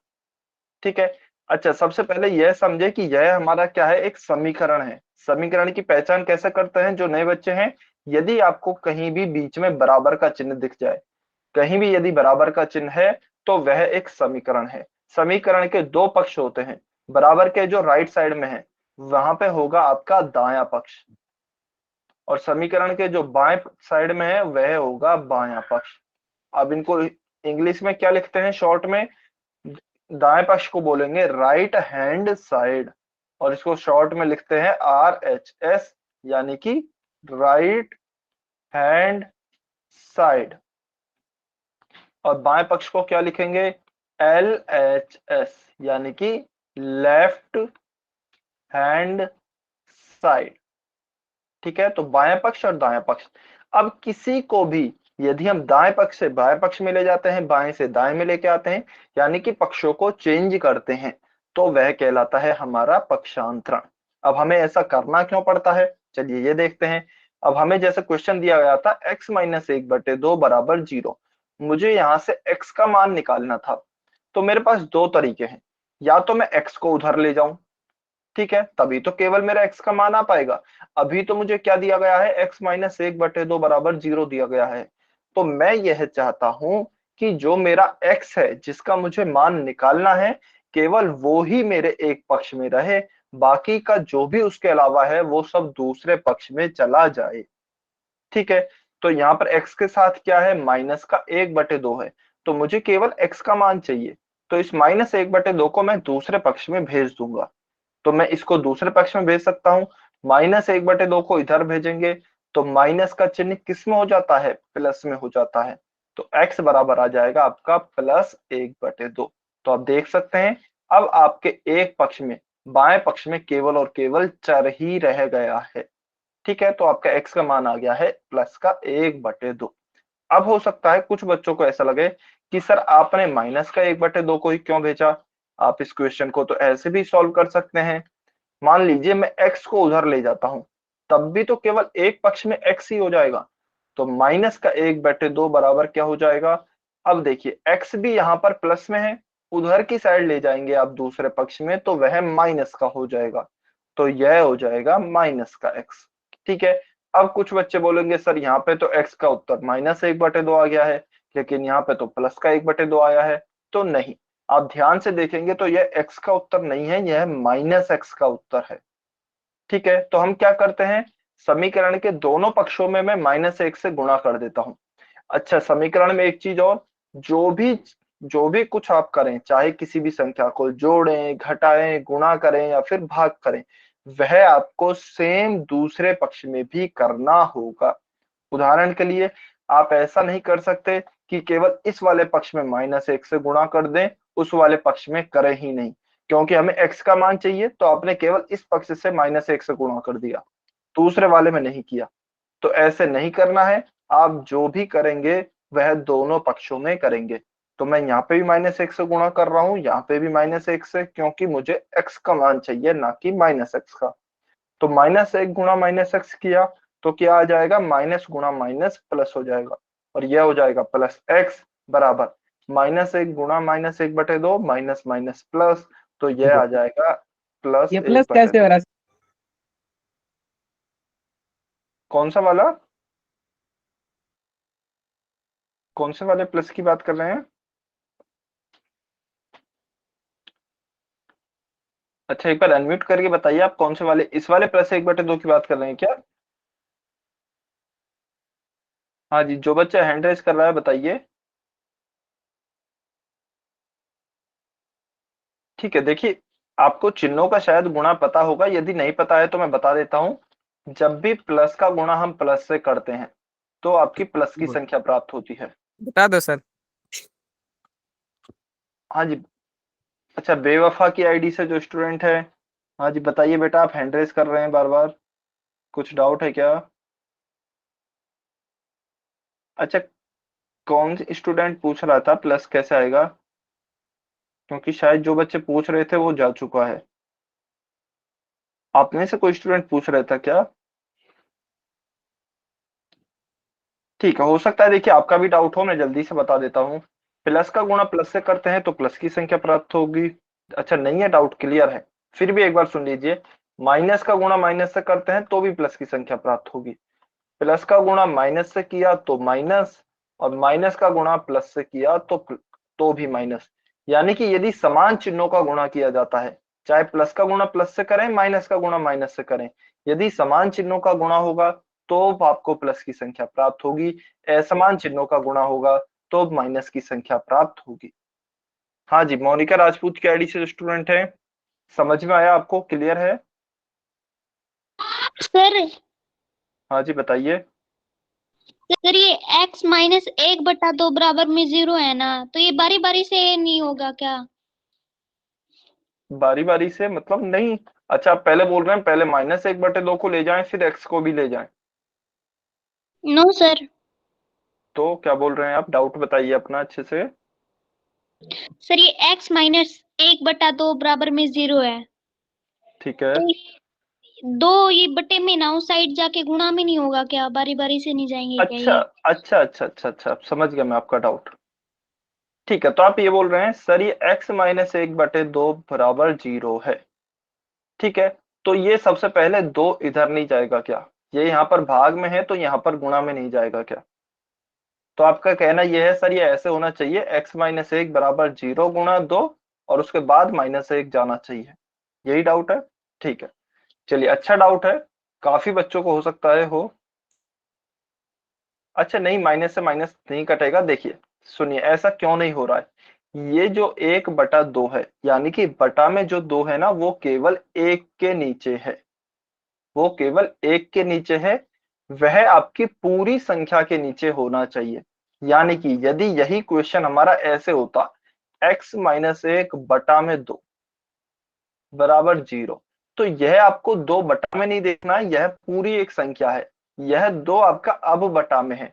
ठीक है। अच्छा सबसे पहले यह समझे कि यह हमारा क्या है, एक समीकरण है। समीकरण की पहचान कैसे करते हैं जो नए बच्चे हैं, यदि आपको कहीं भी बीच में बराबर का चिन्ह दिख जाए, कहीं भी यदि बराबर का चिन्ह है तो वह एक समीकरण है। समीकरण के दो पक्ष होते हैं, बराबर के जो राइट साइड में है वहां पे होगा आपका दायां पक्ष, और समीकरण के जो बाएं साइड में है वह होगा बायां पक्ष। अब इनको इंग्लिश में क्या लिखते हैं शॉर्ट में, दाएं पक्ष को बोलेंगे राइट हैंड साइड, और इसको शॉर्ट में लिखते हैं RHS, यानी कि राइट हैंड साइड। और बाएं पक्ष को क्या लिखेंगे, LHS, यानी कि लेफ्ट हैंड साइड। ठीक है, तो बाएं पक्ष और दाएं पक्ष। अब किसी को भी यदि हम दाएं पक्ष से बाएं पक्ष में ले जाते हैं, बाएं से दाएं में लेके आते हैं, यानी कि पक्षों को चेंज करते हैं, तो वह कहलाता है हमारा पक्षांतरण। अब हमें ऐसा करना क्यों पड़ता है, चलिए ये देखते हैं। अब हमें जैसे क्वेश्चन दिया गया था x-1/2 बराबर 0, मुझे यहाँ से x का मान निकालना था। तो मेरे पास दो तरीके हैं, या तो मैं x को उधर ले जाऊं, ठीक है, तभी तो केवल मेरा x का मान आ पाएगा। अभी तो मुझे क्या दिया गया है, x-1/2 बराबर 0 दिया गया है। तो मैं यह चाहता हूं कि जो मेरा x है जिसका मुझे मान निकालना है, केवल वो ही मेरे एक पक्ष में रहे, बाकी का जो भी उसके अलावा है वो सब दूसरे पक्ष में चला जाए। ठीक है, तो यहाँ पर x के साथ क्या है, माइनस का 1/2 है। तो मुझे केवल x का मान चाहिए, तो इस -1/2 को मैं दूसरे पक्ष में भेज दूंगा। तो मैं इसको दूसरे पक्ष में भेज सकता हूँ, -1/2 को इधर भेजेंगे तो माइनस का चिन्ह किस में हो जाता है, प्लस में हो जाता है। तो x बराबर आ जाएगा आपका +1/2। तो आप देख सकते हैं अब आपके एक पक्ष में, बाएं पक्ष में केवल और केवल चर ही रह गया है। ठीक है, तो आपका x का मान आ गया है +1/2। अब हो सकता है कुछ बच्चों को ऐसा लगे कि सर आपने -1/2 को ही क्यों भेजा। आप इस क्वेश्चन को तो ऐसे भी सॉल्व कर सकते हैं। मान लीजिए मैं x को उधर ले जाता हूं, तब भी तो केवल एक पक्ष में x ही हो जाएगा। तो -1/2 बराबर क्या हो जाएगा, अब देखिए x भी यहाँ पर प्लस में है, उधर की साइड ले जाएंगे आप दूसरे पक्ष में तो वह माइनस का हो जाएगा। तो यह हो जाएगा माइनस का x। ठीक है, अब कुछ बच्चे बोलेंगे सर यहाँ पे तो x का उत्तर -1/2 आ गया है, लेकिन यहाँ पे तो प्लस का 1/2 आया है। तो नहीं, आप ध्यान से देखेंगे तो यह x का उत्तर नहीं है, यह -x का उत्तर है। ठीक है, तो हम क्या करते हैं, समीकरण के दोनों पक्षों में मैं -1 से गुणा कर देता हूं। अच्छा, समीकरण में एक चीज और, जो भी कुछ आप करें, चाहे किसी भी संख्या को जोड़ें, घटाएं, गुणा करें या फिर भाग करें, वह आपको सेम दूसरे पक्ष में भी करना होगा। उदाहरण के लिए आप ऐसा नहीं कर सकते कि केवल इस वाले पक्ष में -1 से गुणा कर दें, उस वाले पक्ष में करें ही नहीं, क्योंकि हमें x का मान चाहिए तो आपने केवल इस पक्ष से -1 से गुणा कर दिया, दूसरे वाले में नहीं किया। तो ऐसे नहीं करना है, आप जो भी करेंगे वह दोनों पक्षों में करेंगे। तो मैं यहाँ पे भी -1 से गुणा कर रहा हूँ, यहाँ पे भी -1 से, क्योंकि मुझे x का मान चाहिए ना कि -x का। तो -1 गुणा -x किया तो क्या आ जाएगा, माइनस गुणा माइनस प्लस हो जाएगा, और यह हो जाएगा +x बराबर -1 गुणा -1/2 माइनस माइनस प्लस, तो यह आ जाएगा ये प्लस कैसे हो +1/2। रहा है? कौन सा वाला, कौन से वाले प्लस की बात कर रहे हैं? अच्छा, एक बार अनम्यूट करके बताइए आप कौन से वाले, इस वाले +1/2 की बात कर रहे हैं क्या? हाँ जी, जो बच्चा हैंड रेज कर रहा है बताइए। ठीक है, देखिए आपको चिन्हों का शायद गुणा पता होगा, यदि नहीं पता है तो मैं बता देता हूँ। जब भी प्लस का गुणा हम प्लस से करते हैं तो आपकी प्लस की संख्या प्राप्त होती है। बता दो सर। हाँ जी। अच्छा, बेवफा की आईडी से जो स्टूडेंट है, हाँ जी बताइए बेटा, आप हैंड रेज कर रहे हैं बार बार, कुछ डाउट है क्या? अच्छा, कौन स्टूडेंट पूछ रहा था प्लस कैसे आएगा, क्योंकि शायद जो बच्चे पूछ रहे थे वो जा चुका है। आप में से कोई स्टूडेंट पूछ रहा था क्या? ठीक है, हो सकता है, देखिए आपका भी डाउट हो, मैं जल्दी से बता देता हूँ। प्लस का गुणा प्लस से करते हैं तो प्लस की संख्या प्राप्त होगी। अच्छा, नहीं है डाउट, क्लियर है? फिर भी एक बार सुन लीजिए, माइनस का गुणा माइनस से करते हैं तो भी प्लस की संख्या प्राप्त होगी। प्लस का गुणा माइनस से किया तो माइनस, और माइनस का गुणा प्लस से किया तो भी माइनस। यानी कि यदि समान चिन्हों का गुणा किया जाता है, चाहे प्लस का गुणा प्लस से करें, माइनस का गुणा माइनस से करें, यदि समान चिन्हों का गुणा होगा तो आपको प्लस की संख्या प्राप्त होगी, असमान चिन्हों का गुणा होगा तो माइनस की संख्या प्राप्त होगी। हाँ जी, मोनिका राजपूत की आईडी से स्टूडेंट है, समझ में आया आपको, क्लियर है? सर हाँ जी बताइए। सर ये x-1/2 बराबर में 0 है ना, तो ये बारी बारी से नहीं होगा क्या? बारी बारी से मतलब नहीं। अच्छा, आप पहले बोल रहे हैं पहले -1/2 को ले जाएं फिर x को भी ले जाएं, नो सर। तो क्या बोल रहे हैं आप, डाउट बताइए अपना अच्छे से। सर ये x-1/2 बराबर में 0 है, ठीक है। तो दो ये बटे में ना उस साइड जाके गुणा में नहीं होगा क्या? बारी बारी से नहीं जाएंगे क्या अच्छा ये? अच्छा अच्छा अच्छा अच्छा, समझ गया मैं आपका डाउट। ठीक है, तो आप ये बोल रहे हैं सर ये x-1/2 बराबर 0 है। ठीक है, तो ये सबसे पहले दो इधर नहीं जाएगा क्या? ये यहाँ पर भाग में है तो यहाँ पर गुणा में नहीं जाएगा क्या? तो आपका कहना यह है सर ये ऐसे होना चाहिए x-1 बराबर 0 गुणा 2 और उसके बाद -1 जाना चाहिए, यही डाउट है? ठीक है, चलिए अच्छा डाउट है, काफी बच्चों को हो सकता है हो। अच्छा नहीं, माइनस से माइनस नहीं कटेगा। देखिए सुनिए, ऐसा क्यों नहीं हो रहा है, ये जो 1/2 है यानी कि बटा में जो 2 है ना वो केवल 1 के नीचे है, वो केवल 1 के नीचे है, वह आपकी पूरी संख्या के नीचे होना चाहिए। यानी कि यदि यही क्वेश्चन हमारा ऐसे होता x-1 बटा में 2 बराबर 0, तो यह आपको 2 बटा में नहीं देखना है, यह पूरी एक संख्या है, यह 2 आपका अब बटा में है।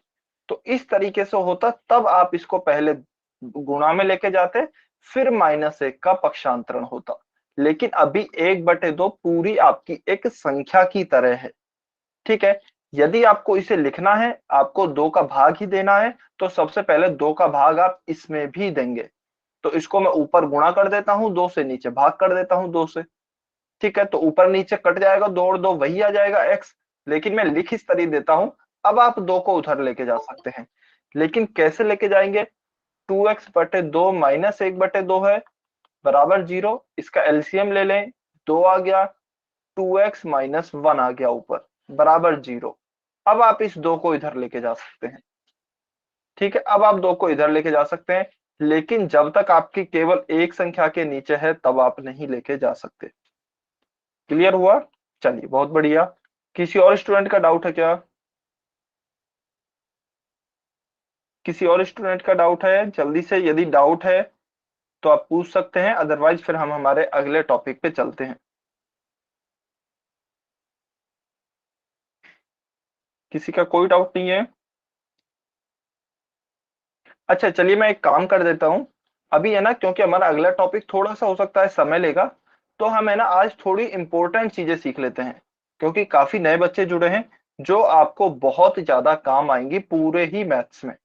तो इस तरीके से होता तब आप इसको पहले गुणा में लेके जाते, फिर -1 का पक्षांतरण होता। लेकिन अभी 1/2 पूरी आपकी एक संख्या की तरह है। ठीक है, यदि आपको इसे लिखना है, आपको 2 का भाग ही देना है, तो सबसे पहले 2 का भाग आप इसमें भी देंगे। तो इसको मैं ऊपर गुणा कर देता हूं 2 से, नीचे भाग कर देता हूं 2 से। ठीक है, तो ऊपर नीचे कट जाएगा, 2 और 2 वही आ जाएगा x, लेकिन मैं लिख इस तरह देता हूं। अब आप 2 को उधर लेके जा सकते हैं, लेकिन कैसे लेके जाएंगे? 2x/2 -1/2 है बराबर 0, इसका एलसीएम ले लें, 2 आ गया, 2x - 1 आ गया ऊपर बराबर 0। अब आप इस 2 को इधर लेके जा सकते हैं। ठीक है, अब आप 2 को इधर लेके जा सकते हैं, लेकिन जब तक आपकी केवल एक संख्या के नीचे है तब आप नहीं लेके जा सकते। क्लियर हुआ? चलिए बहुत बढ़िया। किसी और स्टूडेंट का डाउट है क्या? किसी और स्टूडेंट का डाउट है? जल्दी से यदि डाउट है तो आप पूछ सकते हैं, अदरवाइज फिर हम हमारे अगले टॉपिक पे चलते हैं। किसी का कोई डाउट नहीं है? अच्छा चलिए मैं एक काम कर देता हूं, अभी है ना, क्योंकि हमारा अगला टॉपिक थोड़ा सा हो सकता है समय लेगा, तो हम है ना आज थोड़ी इंपॉर्टेंट चीजें सीख लेते हैं, क्योंकि काफी नए बच्चे जुड़े हैं जो आपको बहुत ज्यादा काम आएंगी पूरे ही मैथ्स में।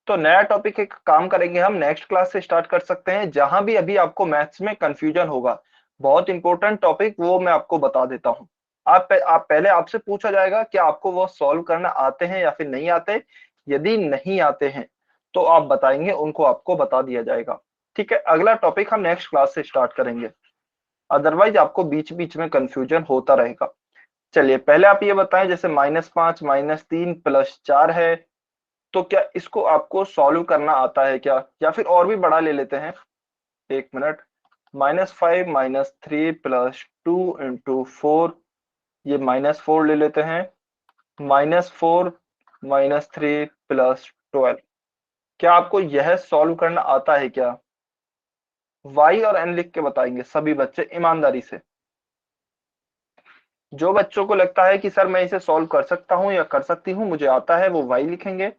तो नया टॉपिक एक काम करेंगे, हम नेक्स्ट क्लास से स्टार्ट कर सकते हैं, जहां भी अभी आपको मैथ्स में कंफ्यूजन होगा, बहुत इंपॉर्टेंट टॉपिक वो मैं आपको बता देता हूं। आप पहले आपसे पूछा जाएगा कि आपको वो सॉल्व करना आते हैं या फिर नहीं आते। यदि नहीं आते हैं तो आप बताएंगे, उनको आपको बता दिया जाएगा। ठीक है, अगला टॉपिक हम नेक्स्ट क्लास से स्टार्ट करेंगे, अदरवाइज आपको बीच बीच में कंफ्यूजन होता रहेगा। चलिए पहले आप ये बताएं, जैसे -5 -3 +4 है, तो क्या इसको आपको सॉल्व करना आता है क्या, या फिर और भी बड़ा ले लेते हैं? एक मिनट, -5 -3 +2 × 4, ये -4 ले लेते हैं, -4 -3 +12। क्या आपको यह सॉल्व करना आता है क्या? y और n लिख के बताएंगे सभी बच्चे ईमानदारी से। जो बच्चों को लगता है कि सर मैं इसे सॉल्व कर सकता हूं या कर सकती हूं, मुझे आता है, वो y लिखेंगे,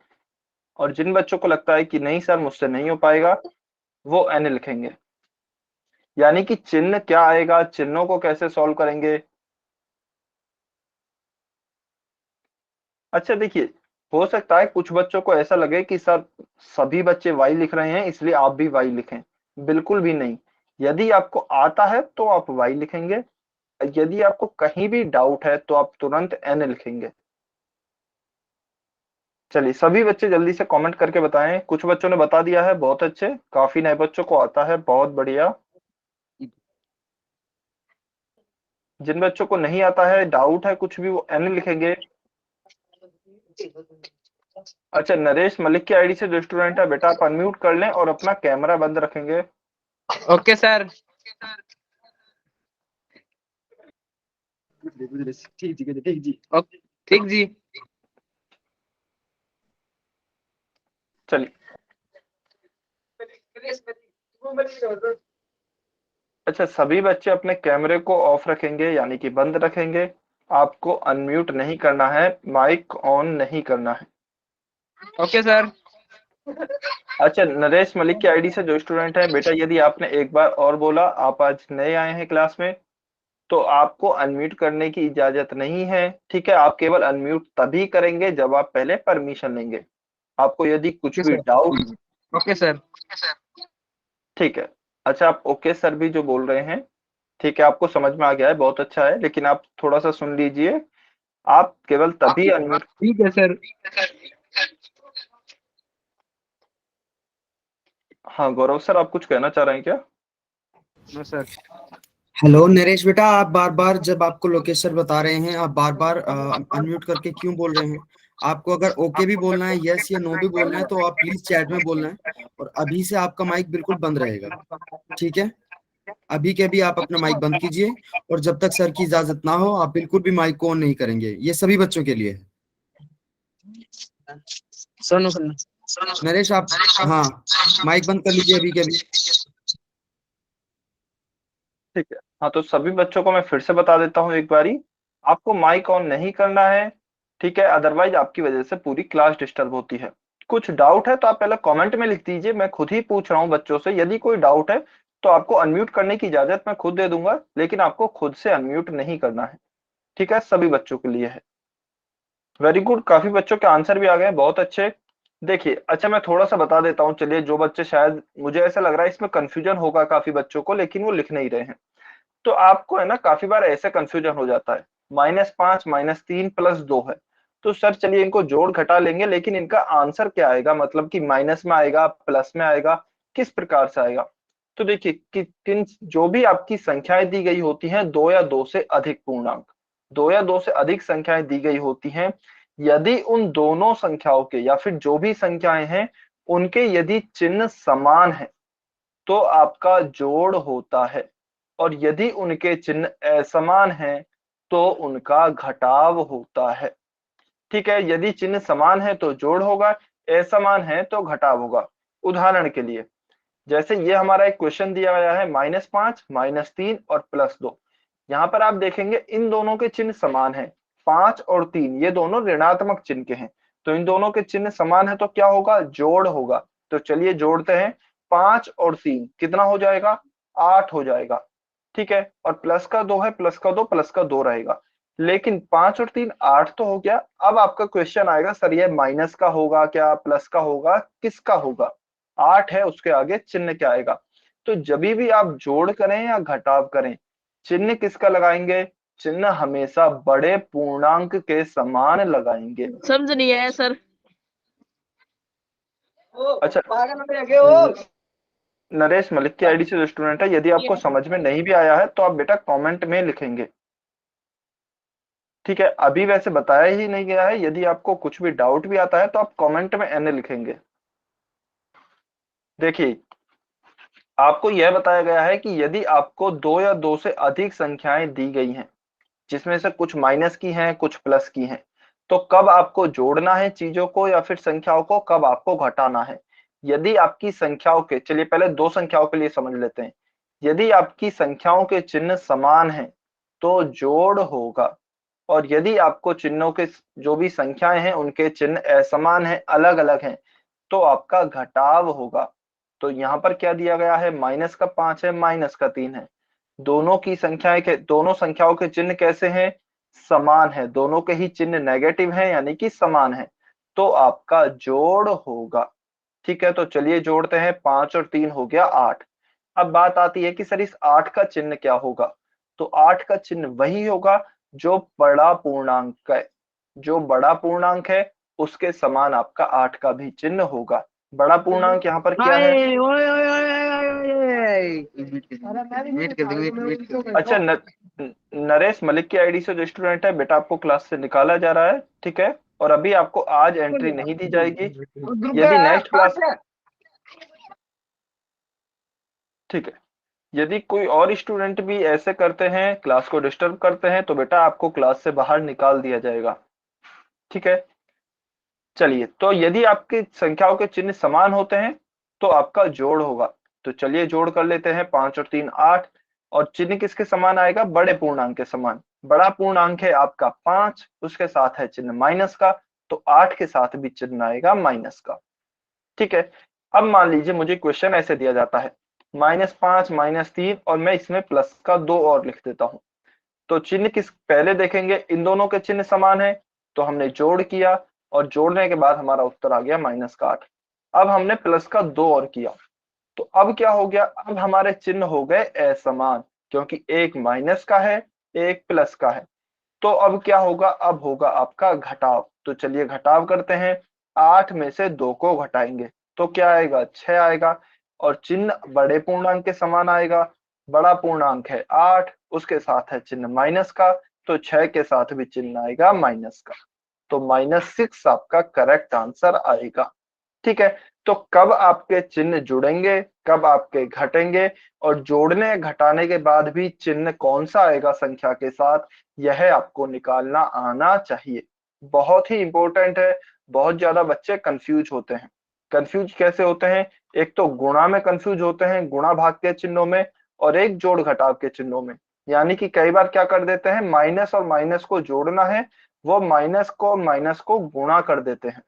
और जिन बच्चों को लगता है कि नहीं सर मुझसे नहीं हो पाएगा, वो n लिखेंगे। यानी कि चिन्ह क्या आएगा, चिन्हों को कैसे सॉल्व करेंगे? अच्छा देखिए, हो सकता है कुछ बच्चों को ऐसा लगे कि सर सभी बच्चे y लिख रहे हैं इसलिए आप भी y लिखें। बिल्कुल भी नहीं, यदि आपको आता है तो आप y लिखेंगे, यदि आपको कहीं भी डाउट है तो आप तुरंत n लिखेंगे। चलिए सभी बच्चे जल्दी से कमेंट करके बताएं, कुछ बच्चों ने बता दिया है, बहुत अच्छे, काफी नए बच्चों को आता है, बहुत बढ़िया। जिन बच्चों को नहीं आता है, डाउट है कुछ भी, वो n लिखेंगे। अच्छा नरेश मलिक की आईडी से जो स्टूडेंट है, बेटा आप अनम्यूट कर लें और अपना कैमरा बंद रखेंगे। Okay sir. ठीक जी। चलिए अच्छा, सभी बच्चे अपने कैमरे को ऑफ रखेंगे यानी कि बंद रखेंगे, आपको अनम्यूट नहीं करना है, माइक ऑन नहीं करना है। Okay sir. अच्छा नरेश मलिक की आईडी से जो स्टूडेंट है, बेटा यदि आपने एक बार और बोला, आप आज नए आए हैं क्लास में, तो आपको अनम्यूट करने की इजाजत नहीं है। ठीक है, आप केवल अनम्यूट तभी करेंगे जब आप पहले परमिशन लेंगे। आपको यदि कुछ भी डाउट, ओके सर। ठीक है, अच्छा आप ओके सर भी जो बोल रहे हैं, ठीक है, आपको समझ में आ गया है, बहुत अच्छा है, लेकिन आप थोड़ा सा सुन लीजिए। आप केवल तभी अनम्यूट, ठीक है सर। हाँ गौरव सर, आप कुछ कहना चाह रहे हैं क्या? No sir. हेलो नरेश बेटा, आप बार बार जब आपको लोकेश सर बता रहे हैं, आप बार बार अनम्यूट करके क्यों बोल रहे हैं? आपको अगर ओके भी बोलना है, यस या नो भी बोलना है, तो आप प्लीज चैट में बोलना है। और अभी से आपका माइक बिल्कुल बंद रहेगा, ठीक है? अभी के अभी आप अपना माइक बंद कीजिए, और जब तक सर की इजाजत ना हो आप बिल्कुल भी माइक को ऑन नहीं करेंगे। ये सभी बच्चों के लिए है। सुनो सुनो। नरेश आप, हाँ, माइक बंद कर लीजिए अभी के अभी। ठीक है, हाँ तो सभी बच्चों को मैं फिर से बता देता हूँ एक बारी, आपको माइक ऑन नहीं करना है। ठीक है, अदरवाइज आपकी वजह से पूरी क्लास डिस्टर्ब होती है। कुछ डाउट है तो आप पहले कमेंट में लिख दीजिए, मैं खुद ही पूछ रहा हूँ बच्चों से। यदि कोई डाउट है तो आपको अनम्यूट करने की इजाजत मैं खुद दे दूंगा, लेकिन आपको खुद से अनम्यूट नहीं करना है। ठीक है, सभी बच्चों के लिए है। वेरी गुड, काफी बच्चों के आंसर भी आ गए, बहुत अच्छे। देखिए, अच्छा मैं थोड़ा सा बता देता हूँ, चलिए, जो बच्चे शायद, मुझे ऐसा लग रहा है इसमें कंफ्यूजन होगा काफी बच्चों को, लेकिन वो लिख नहीं रहे हैं। तो आपको है ना, काफी बार ऐसे कंफ्यूजन हो जाता है, -5 -3 +2 है, तो सर चलिए इनको जोड़ घटा लेंगे, लेकिन इनका आंसर क्या आएगा, मतलब कि माइनस में आएगा, प्लस में आएगा, किस प्रकार से आएगा? तो देखिए कि किन, जो भी आपकी संख्याएं दी गई होती हैं, 2 या 2 से अधिक पूर्णांक, 2 या 2 से अधिक संख्याएं दी गई होती हैं, यदि उन दोनों संख्याओं के, या फिर जो भी संख्याएं हैं उनके यदि चिन्ह समान है तो आपका जोड़ होता है, और यदि उनके चिन्ह असमान हैं तो उनका घटाव होता है। ठीक है, यदि चिन्ह समान है तो जोड़ होगा, असमान है तो घटाव होगा। उदाहरण के लिए, जैसे ये हमारा एक क्वेश्चन दिया गया है, -5 -3 और +2। यहाँ पर आप देखेंगे इन दोनों के चिन्ह समान है, 5 और 3 ये दोनों ऋणात्मक चिन्ह के हैं, तो इन दोनों के चिन्ह समान है तो क्या होगा, जोड़ होगा। तो चलिए जोड़ते हैं, 5 और 3 कितना हो जाएगा, 8 हो जाएगा। ठीक है, और प्लस का 2 है, प्लस का 2 रहेगा। लेकिन 5 और 3 8 तो हो गया। अब आपका क्वेश्चन आएगा, सर ये माइनस का होगा क्या, प्लस का होगा, किसका होगा? 8 है, उसके आगे चिन्ह क्या आएगा? तो जब भी आप जोड़ करें या घटाव करें, चिन्ह किसका लगाएंगे? चिन्ह हमेशा बड़े पूर्णांक के समान लगाएंगे। समझ नहीं आया सर। अच्छा, नरेश मलिक की आईडी से जो स्टूडेंट है, यदि आपको समझ में नहीं भी आया है तो आप बेटा कमेंट में लिखेंगे। ठीक है, अभी वैसे बताया ही नहीं गया है, यदि आपको कुछ भी डाउट भी आता है तो आप कमेंट में एन लिखेंगे। देखिए, आपको यह बताया गया है कि यदि आपको 2 या 2 से अधिक संख्याएं दी गई हैं, जिसमें से कुछ माइनस की हैं, कुछ प्लस की हैं, तो कब आपको जोड़ना है चीजों को या फिर संख्याओं को, कब आपको घटाना है? यदि आपकी संख्याओं के, चलिए पहले दो संख्याओं के लिए समझ लेते हैं। यदि आपकी संख्याओं के चिन्ह समान हैं तो जोड़ होगा, और यदि आपको चिन्हों के, जो भी संख्याएं हैं उनके चिन्ह असमान हैं, अलग अलग हैं, तो आपका घटाव होगा। तो यहाँ पर क्या दिया गया है, माइनस का 5 है, माइनस का 3 है, दोनों की संख्याएं के, दोनों संख्याओं के चिन्ह कैसे हैं, समान है, दोनों के ही चिन्ह नेगेटिव हैं यानी कि समान है, तो आपका जोड़ होगा। ठीक है, तो चलिए जोड़ते हैं, 5 और 3 हो गया 8। अब बात आती है कि सर इस 8 का चिन्ह क्या होगा? तो 8 का चिन्ह वही होगा जो बड़ा पूर्णांक है, जो बड़ा पूर्णांक है उसके समान आपका 8 का भी चिन्ह होगा। बड़ा पूर्णांक यहाँ पर क्या है? अच्छा, नरेश मलिक की आईडी से जो स्टूडेंट है बेटा, आपको क्लास से निकाला जा रहा है। ठीक है, और अभी आपको आज एंट्री नहीं दी जाएगी। यदि नेक्स्ट क्लास, ठीक है, यदि कोई और स्टूडेंट भी ऐसे करते हैं, क्लास को डिस्टर्ब करते हैं, तो बेटा आपको क्लास से बाहर निकाल दिया जाएगा। ठीक है, चलिए, तो यदि आपकी संख्याओं के चिन्ह समान होते हैं तो आपका जोड़ होगा। तो चलिए जोड़ कर लेते हैं, 5 और 3 8, और चिन्ह किसके समान आएगा, बड़े पूर्णांक के समान। बड़ा पूर्णांक है आपका 5, उसके साथ है चिन्ह माइनस का, तो 8 के साथ भी चिन्ह आएगा माइनस का। ठीक है, अब मान लीजिए मुझे क्वेश्चन ऐसे दिया जाता है, -5 -3, और मैं इसमें प्लस का 2 और लिख देता हूं। तो चिन्ह किस पहले देखेंगे, इन दोनों के चिन्ह समान है तो हमने जोड़ किया और जोड़ने के बाद हमारा उत्तर आ गया -8। अब हमने प्लस का 2 और किया तो अब क्या हो गया, अब हमारे चिन्ह हो गए असमान, क्योंकि एक माइनस का है एक प्लस का है। तो अब क्या होगा, अब होगा आपका घटाव। तो चलिए घटाव करते हैं, 8 में से 2 को घटाएंगे तो क्या आएगा, 6 आएगा और चिन्ह बड़े पूर्णांक के समान आएगा। बड़ा पूर्णांक है 8, उसके साथ है चिन्ह माइनस का, तो 6 के साथ भी चिन्ह आएगा माइनस का। तो -6 आपका करेक्ट आंसर आएगा। ठीक है, तो कब आपके चिन्ह जुड़ेंगे, कब आपके घटेंगे और जोड़ने घटाने के बाद भी चिन्ह कौन सा आएगा संख्या के साथ, यह आपको निकालना आना चाहिए। बहुत ही इंपॉर्टेंट है, बहुत ज्यादा बच्चे कंफ्यूज होते हैं। कंफ्यूज कैसे होते हैं, एक तो गुणा में कंफ्यूज होते हैं, गुणा भाग के चिन्हों में, और एक जोड़ घटाव के चिन्हों में। यानी कि कई बार क्या कर देते हैं, माइनस और माइनस को जोड़ना है, वो माइनस को गुणा कर देते हैं।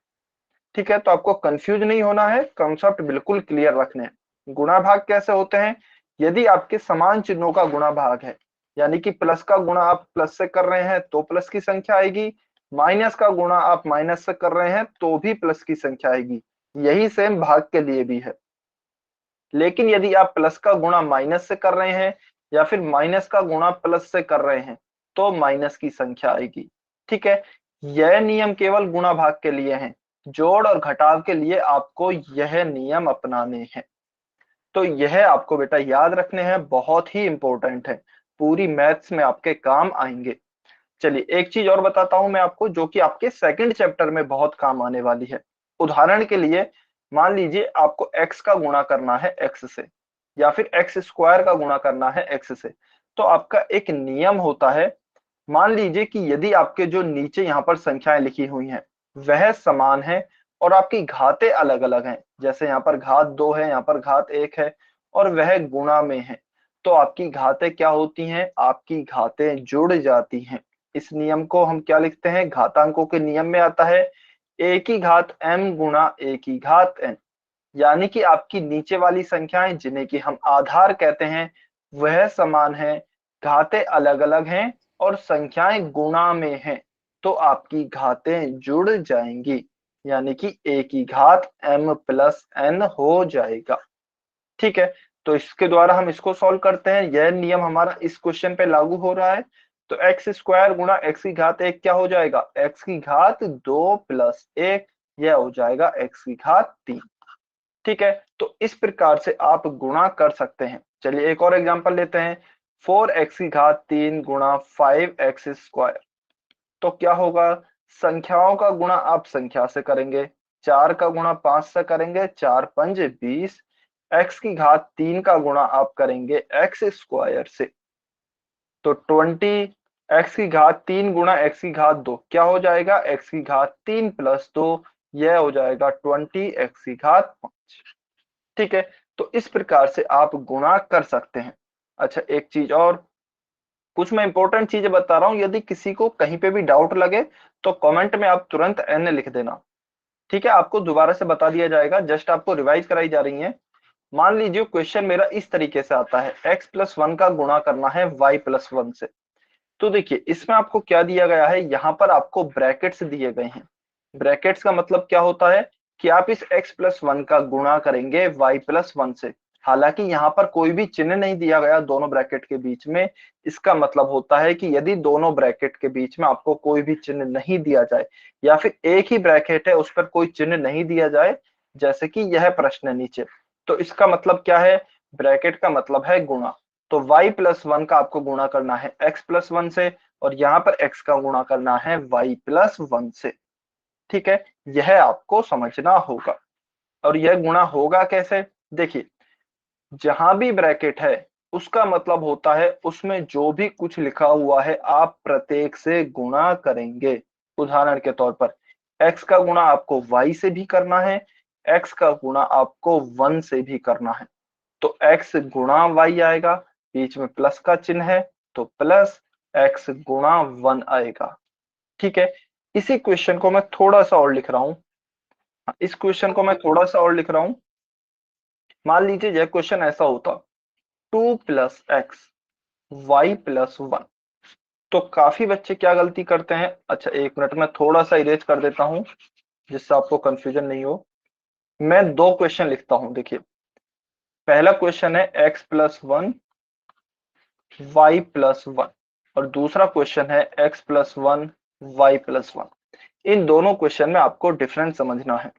ठीक है, तो आपको कंफ्यूज नहीं होना है, कॉन्सेप्ट बिल्कुल क्लियर रखने हैं। गुणा भाग कैसे होते हैं, यदि आपके समान चिन्हों का गुणा भाग है, यानी कि प्लस का गुणा आप प्लस से कर रहे हैं तो प्लस की संख्या आएगी, माइनस का गुणा आप माइनस से कर रहे हैं तो भी प्लस की संख्या आएगी। यही सेम भाग के लिए भी है। लेकिन यदि आप प्लस का गुणा माइनस से कर रहे हैं या फिर माइनस का गुणा प्लस से कर रहे हैं तो माइनस की संख्या आएगी। ठीक है, यह नियम केवल गुणा भाग के लिए है, जोड़ और घटाव के लिए आपको यह नियम अपनाने हैं। तो यह आपको बेटा याद रखने हैं, बहुत ही इंपॉर्टेंट है, पूरी मैथ्स में आपके काम आएंगे। चलिए एक चीज और बताता हूं मैं आपको, जो कि आपके सेकंड चैप्टर में बहुत काम आने वाली है। उदाहरण के लिए मान लीजिए आपको x का गुणा करना है x से, या फिर x स्क्वायर का गुणा करना है x से, तो आपका एक नियम होता है। मान लीजिए कि यदि आपके जो नीचे यहाँ पर संख्याएं लिखी हुई हैं वह समान है और आपकी घातें अलग अलग हैं, जैसे यहाँ पर घात 2 है, यहाँ पर घात 1 है और वह गुणा में है, तो आपकी घातें क्या होती हैं, आपकी घातें जुड़ जाती हैं। इस नियम को हम क्या लिखते हैं, घातांकों के नियम में आता है a की घात m गुणा a की घात n। यानी कि आपकी नीचे वाली संख्याएं जिन्हें कि हम आधार कहते हैं वह समान है, घातें अलग अलग हैं और संख्याएं गुणा में हैं, तो आपकी घातें जुड़ जाएंगी, यानी कि a की घात m प्लस n हो जाएगा। ठीक है, तो इसके द्वारा हम इसको सॉल्व करते हैं। यह नियम हमारा इस क्वेश्चन पे लागू हो रहा है। तो एक्स स्क्वायर गुणा एक्स की घात 1 क्या हो जाएगा, एक्स की घात 2 प्लस 1, यह हो जाएगा एक्स की घात 3। ठीक है, तो इस प्रकार से आप गुणा कर सकते हैं। चलिए एक और एग्जांपल लेते हैं, 4x की घात 3 गुणा 5x स्क्वायर। तो क्या होगा, संख्याओं का गुणा आप संख्या से करेंगे, 4 का गुणा 5 से करेंगे, 4 पंज 20, x की घात 3 का गुणा आप करेंगे x स्क्वायर से, तो 20, x की घात 3 गुणा x की घात 2 क्या हो जाएगा, x की घात 3 प्लस 2, यह हो जाएगा 20 x की घात 5। ठीक है, तो इस प्रकार से आप गुणा कर सकते हैं। अच्छा एक चीज और, कुछ मैं इंपॉर्टेंट चीजें बता रहा हूं, यदि किसी को कहीं पे भी डाउट लगे तो कमेंट में आप तुरंत n लिख देना। ठीक है, आपको दोबारा से बता दिया जाएगा, जस्ट आपको रिवाइज कराई जा रही है। मान लीजिए क्वेश्चन मेरा इस तरीके से आता है, x प्लस 1 का गुणा करना है y प्लस 1 से। तो देखिए इसमें आपको क्या दिया गया है, यहाँ पर आपको ब्रैकेट्स दिए गए हैं। ब्रैकेट्स का मतलब क्या होता है कि आप इस x प्लस 1 का गुणा करेंगे y प्लस 1 से। हालांकि यहाँ पर कोई भी चिन्ह नहीं दिया गया दोनों ब्रैकेट के बीच में। इसका मतलब होता है कि यदि दोनों ब्रैकेट के बीच में आपको कोई भी चिन्ह नहीं दिया जाए, या फिर एक ही ब्रैकेट है उस पर कोई चिन्ह नहीं दिया जाए, जैसे कि यह प्रश्न है नीचे, तो इसका मतलब क्या है, ब्रैकेट का मतलब है गुणा। तो y प्लस 1 का आपको गुणा करना है x प्लस 1 से, और यहाँ पर x का गुणा करना है y प्लस 1 से। ठीक है, यह आपको समझना होगा। और यह गुणा होगा कैसे, देखिए जहां भी ब्रैकेट है उसका मतलब होता है उसमें जो भी कुछ लिखा हुआ है आप प्रत्येक से गुणा करेंगे। उदाहरण के तौर पर x का गुणा आपको y से भी करना है, x का गुणा आपको 1 से भी करना है। तो x गुणा y आएगा, बीच में प्लस का चिन्ह है तो प्लस x गुणा 1 आएगा। ठीक है, इसी क्वेश्चन को मैं थोड़ा सा और लिख रहा हूं, इस क्वेश्चन को मैं थोड़ा सा और लिख रहा हूं। मान लीजिए यह क्वेश्चन ऐसा होता, 2 प्लस एक्स वाई प्लस 1। तो काफी बच्चे क्या गलती करते हैं, अच्छा एक मिनट में थोड़ा सा इरेज कर देता हूं जिससे आपको कंफ्यूजन नहीं हो। मैं 2 क्वेश्चन लिखता हूं, देखिए पहला क्वेश्चन है x+1 y+1 और दूसरा क्वेश्चन है x+1 y+1। इन दोनों क्वेश्चन में आपको डिफरेंस समझना है।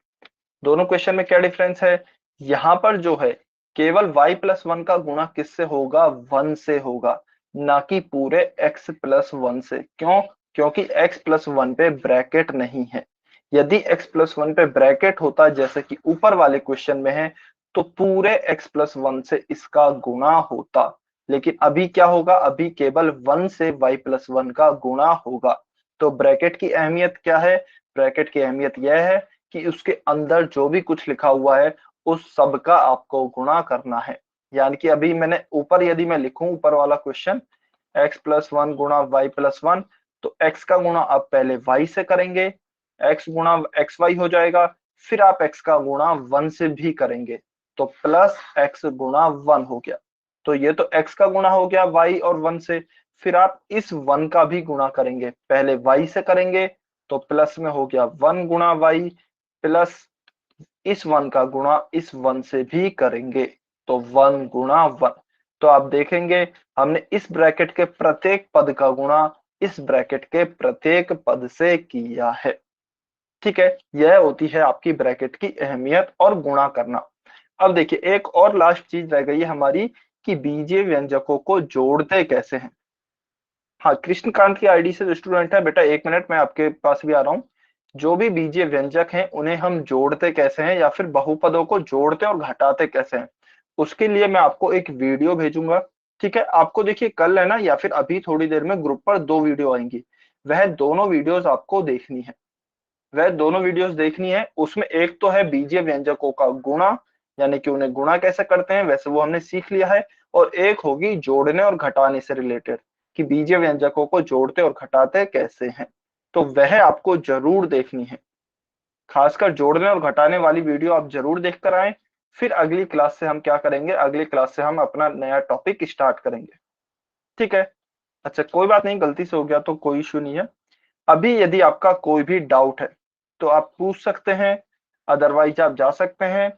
दोनों क्वेश्चन में क्या डिफरेंस है, यहां पर जो है केवल y+1 का गुणा किससे होगा, 1 से होगा, ना कि पूरे x+1 से। क्यों, क्योंकि x+1 पे ब्रैकेट नहीं है। यदि x+1 पे ब्रैकेट होता जैसे कि ऊपर वाले क्वेश्चन में है तो पूरे x+1 से इसका गुणा होता, लेकिन अभी क्या होगा, अभी केवल 1 से y+1 का गुणा होगा। तो ब्रैकेट की अहमियत क्या है, ब्रैकेट की अहमियत यह है कि उसके अंदर जो भी कुछ लिखा हुआ है उस सब का आपको गुणा करना है। यानी कि अभी मैंने ऊपर यदि मैं लिखूं ऊपर वाला क्वेश्चन x+1 गुणा y+1, तो x का गुणा आप पहले y से करेंगे, x गुणा xy हो जाएगा, फिर आप x का गुणा 1 से भी करेंगे तो प्लस x गुणा 1 हो गया। तो ये तो x का गुणा हो गया y और 1 से, फिर आप इस 1 का भी गुणा करेंगे, पहले y से करेंगे तो प्लस में हो गया 1 गुणा y, प्लस इस 1 का गुणा इस 1 से भी करेंगे तो 1 गुणा 1। तो आप देखेंगे हमने इस ब्रैकेट के प्रत्येक पद का गुणा इस ब्रैकेट के प्रत्येक पद से किया है। ठीक है, यह होती है आपकी ब्रैकेट की अहमियत और गुणा करना। अब देखिए एक और लास्ट चीज रह गई है हमारी कि बीजीय व्यंजकों को जोड़ते कैसे हैं। हाँ, कृष्णकांत की आईडी से जो स्टूडेंट है, बेटा एक मिनट मैं आपके पास भी आ रहा हूँ। जो भी बीजीय व्यंजक हैं उन्हें हम जोड़ते कैसे हैं या फिर बहुपदों को जोड़ते और घटाते कैसे हैं, उसके लिए मैं आपको एक वीडियो भेजूंगा। ठीक है, आपको देखिए कल है ना या फिर अभी थोड़ी देर में ग्रुप पर 2 वीडियो आएंगी, वह दोनों वीडियोस आपको देखनी है। वह दोनों वीडियोस देखनी है, उसमें एक तो है बीजीय व्यंजकों का गुणा, यानी कि उन्हें गुणा कैसे करते हैं, वैसे वो हमने सीख लिया है, और एक होगी जोड़ने और घटाने से रिलेटेड कि बीजीय व्यंजकों को जोड़ते और घटाते कैसे हैं। तो वह आपको जरूर देखनी है, खासकर जोड़ने और घटाने वाली वीडियो आप जरूर देख कर आए। फिर अगली क्लास से हम क्या करेंगे, अगली क्लास से हम अपना नया टॉपिक स्टार्ट करेंगे। ठीक है, अच्छा कोई बात नहीं, गलती से हो गया तो कोई इश्यू नहीं है। अभी यदि आपका कोई भी डाउट है तो आप पूछ सकते हैं, अदरवाइज आप जा सकते हैं